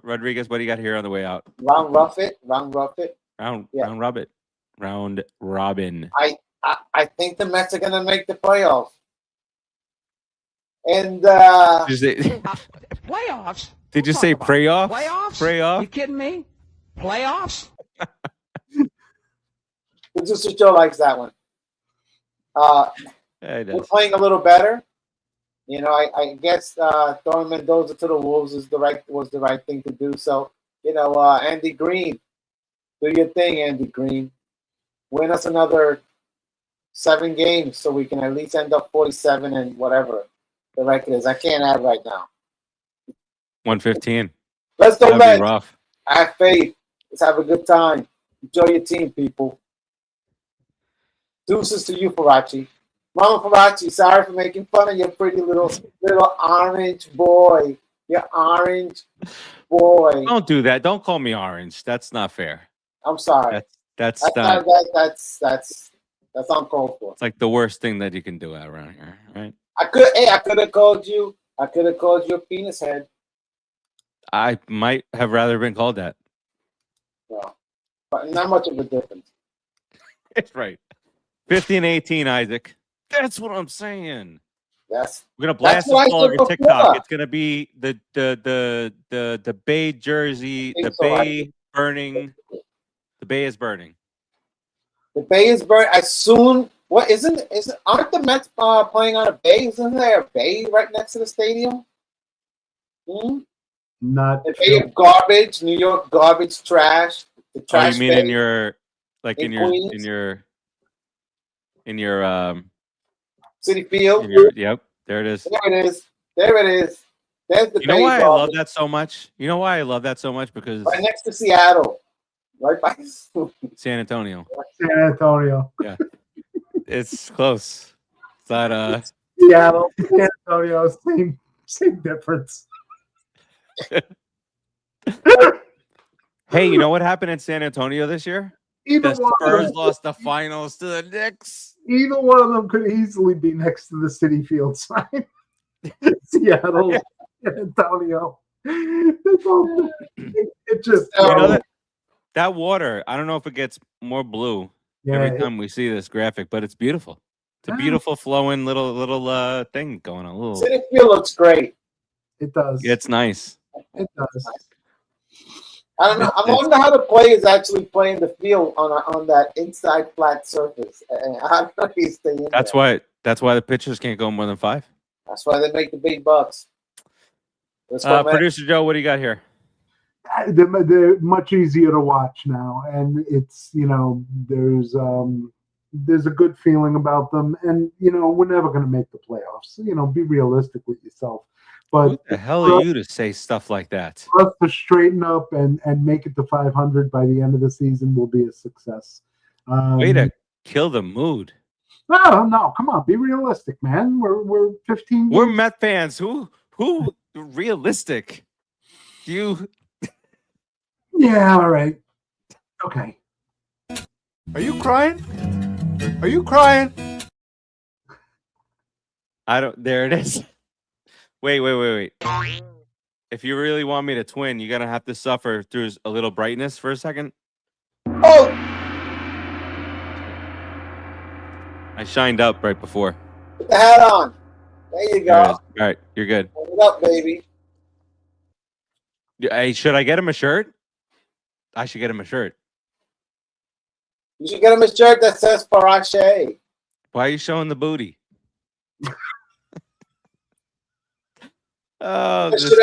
Rodriguez, what do you got here on the way out?
Round Robin.
Round robin.
I think the Mets are gonna make the playoffs. And
playoffs?
Did you say playoffs?
Playoffs?
Playoffs?
You kidding me? Playoffs?
Producer Joe likes that one. We're playing a little better. You know, I guess throwing Mendoza to the Wolves was the right thing to do. So, you know, Andy Green, do your thing, Andy Green. Win us another 7 games so we can at least end up 47 and whatever the record is. I can't add right now.
115.
Let's go, Mets.
Rough.
I have faith. Let's have a good time. Enjoy your team, people. Deuces to you, Farace. Mama Farace, sorry for making fun of your pretty little orange boy. Your orange boy.
Don't do that. Don't call me orange. That's not fair.
I'm sorry.
That's
uncalled for.
It's like the worst thing that you can do around here, right?
I could have called you a penis head.
I might have rather been called that.
Well, but not much of a difference.
It's right. 15-18, Isaac. That's what I'm saying.
Yes.
We're gonna blast this all over TikTok. It's gonna be the Bay jersey, the Bay burning. The Bay is burning.
The Bay is burning as soon. What aren't the Mets playing on a bay? Isn't there a bay right next to the stadium?
Not
the Bay of garbage, New York garbage trash. The trash.
You mean
bay.
in your
City Field?
Yep, there it is.
There it is. There's the
You know why I love that so much? You know why I love that so much? Because
right next to Seattle. Right by
San Antonio.
San Antonio.
Yeah. It's close. It's not
Seattle, San Antonio, same difference.
Hey, you know what happened in San Antonio this year?
Either
The
one of
Spurs
them,
lost the finals to the Knicks.
either one of them could easily be next to the City Field sign. Seattle and Antonio. They both, it just
That water, I don't know if it gets more blue
yeah,
every time we see this graphic, but it's beautiful. It's a beautiful flowing little thing going on. Little,
City Field looks great.
it does.
it's nice.
It does.
I don't know. I wonder how the players actually play in the field on that inside flat surface. How do they stay in
That's
there?
why the pitchers can't go more than 5.
That's why they make the big bucks. That's what
Producer Joe, what do you got here?
They're much easier to watch now, and it's there's a good feeling about them, and we're never going to make the playoffs. Be realistic with yourself. But
Who the hell are you to say stuff like that?
For us to straighten up and make it to 500 by the end of the season will be a success.
Way to kill the mood.
No, come on, be realistic, man. We're 15.
We're Met fans. Who realistic? You.
Yeah, all right. Okay.
Are you crying? Are you crying?
I don't. There it is. Wait. If you really want me to twin, you're gonna have to suffer through a little brightness for a second.
Oh!
I shined up right before.
Put the hat on. There you go.
All right, you're good.
Hold it up, baby.
Hey, should I get him a shirt? I should get him a shirt.
You should get him a shirt that says Farace.
Why are you showing the booty? Oh,
You should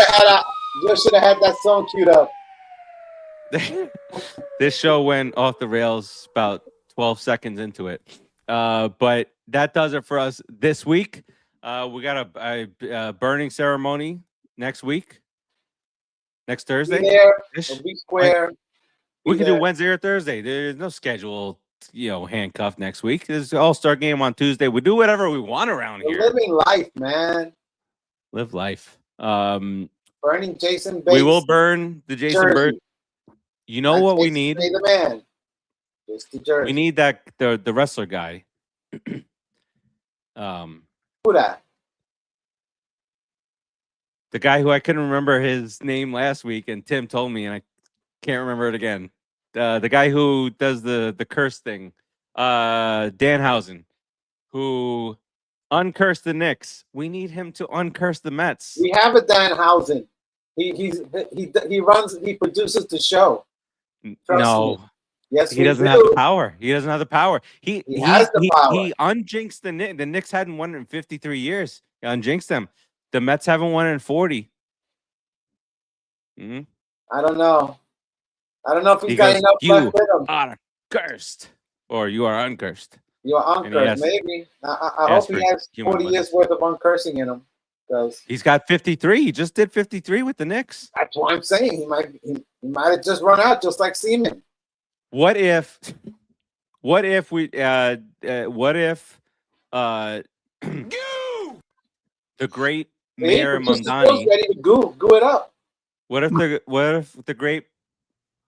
have had that song queued up.
This show went off the rails about 12 seconds into it. But that does it for us this week. We got a burning ceremony next week. Next Thursday.
Be there. It'll be square.
We can do Wednesday or Thursday. There's no scheduled, handcuff next week. There's an all-star game on Tuesday. We do whatever we want around here.
Living life, man.
Live life.
Burning Jason Bates.
We will burn the Jason Bird. You know what we need?
The man. Just the jersey.
We need the wrestler guy.
Who that?
The guy who I couldn't remember his name last week, and Tim told me, and I can't remember it again. The guy who does the curse thing, Danhausen, who uncursed the Knicks. We need him to uncurse the Mets.
We have a Danhausen. He produces the show.
No.
Me. Yes,
he doesn't have the power. He doesn't have the power. He
has the power.
He unjinxed the Knicks. The Knicks hadn't won in 53 years. He unjinxed them. The Mets haven't won in 40. Mm-hmm.
I don't know if he's got enough left with him.
You are cursed, or you are uncursed.
You are uncursed, maybe. I hope he has 40 years worth of uncursing in him.
He's got 53. He just did 53 with the Knicks.
That's what I'm saying. He might have just run out, just like Seaman.
What if the great Mayor Mamdani
ready to goo it up?
What if the great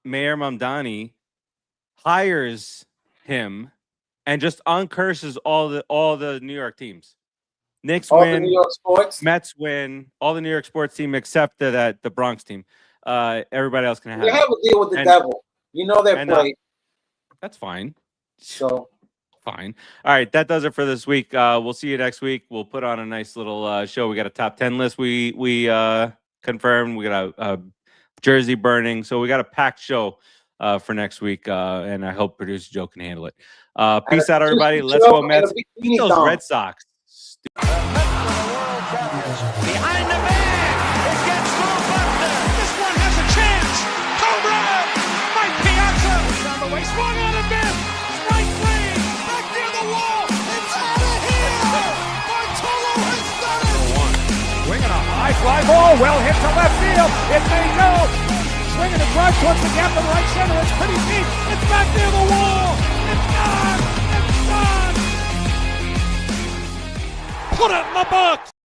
Mayor Mamdani hires him and just uncurses all the New York teams? Knicks win,
the New York sports,
Mets win, all the New York sports team except the Bronx team. Everybody else can have.
They have a deal with the devil. They're playing.
That's fine.
So
fine. All right, that does it for this week. We'll see you next week. We'll put on a nice little show. We got a top 10 list. We confirmed. We got a jersey burning. So we got a packed show for next week. And I hope producer Joe can handle it. Peace out, everybody. Let's go, Mets. Beat those Red Sox.
Behind the man, it gets through Buster. This one has a chance. Home run! Mike Piazza down the way, swung on a miss. Strike three, back near the wall. It's out of here. Bartolo has done it.
Swinging a high fly ball, well hit to left field. It may go. Swinging a drive towards the gap in right center. It's pretty deep. It's back near the wall. It's gone. It's gone. Put it in the box.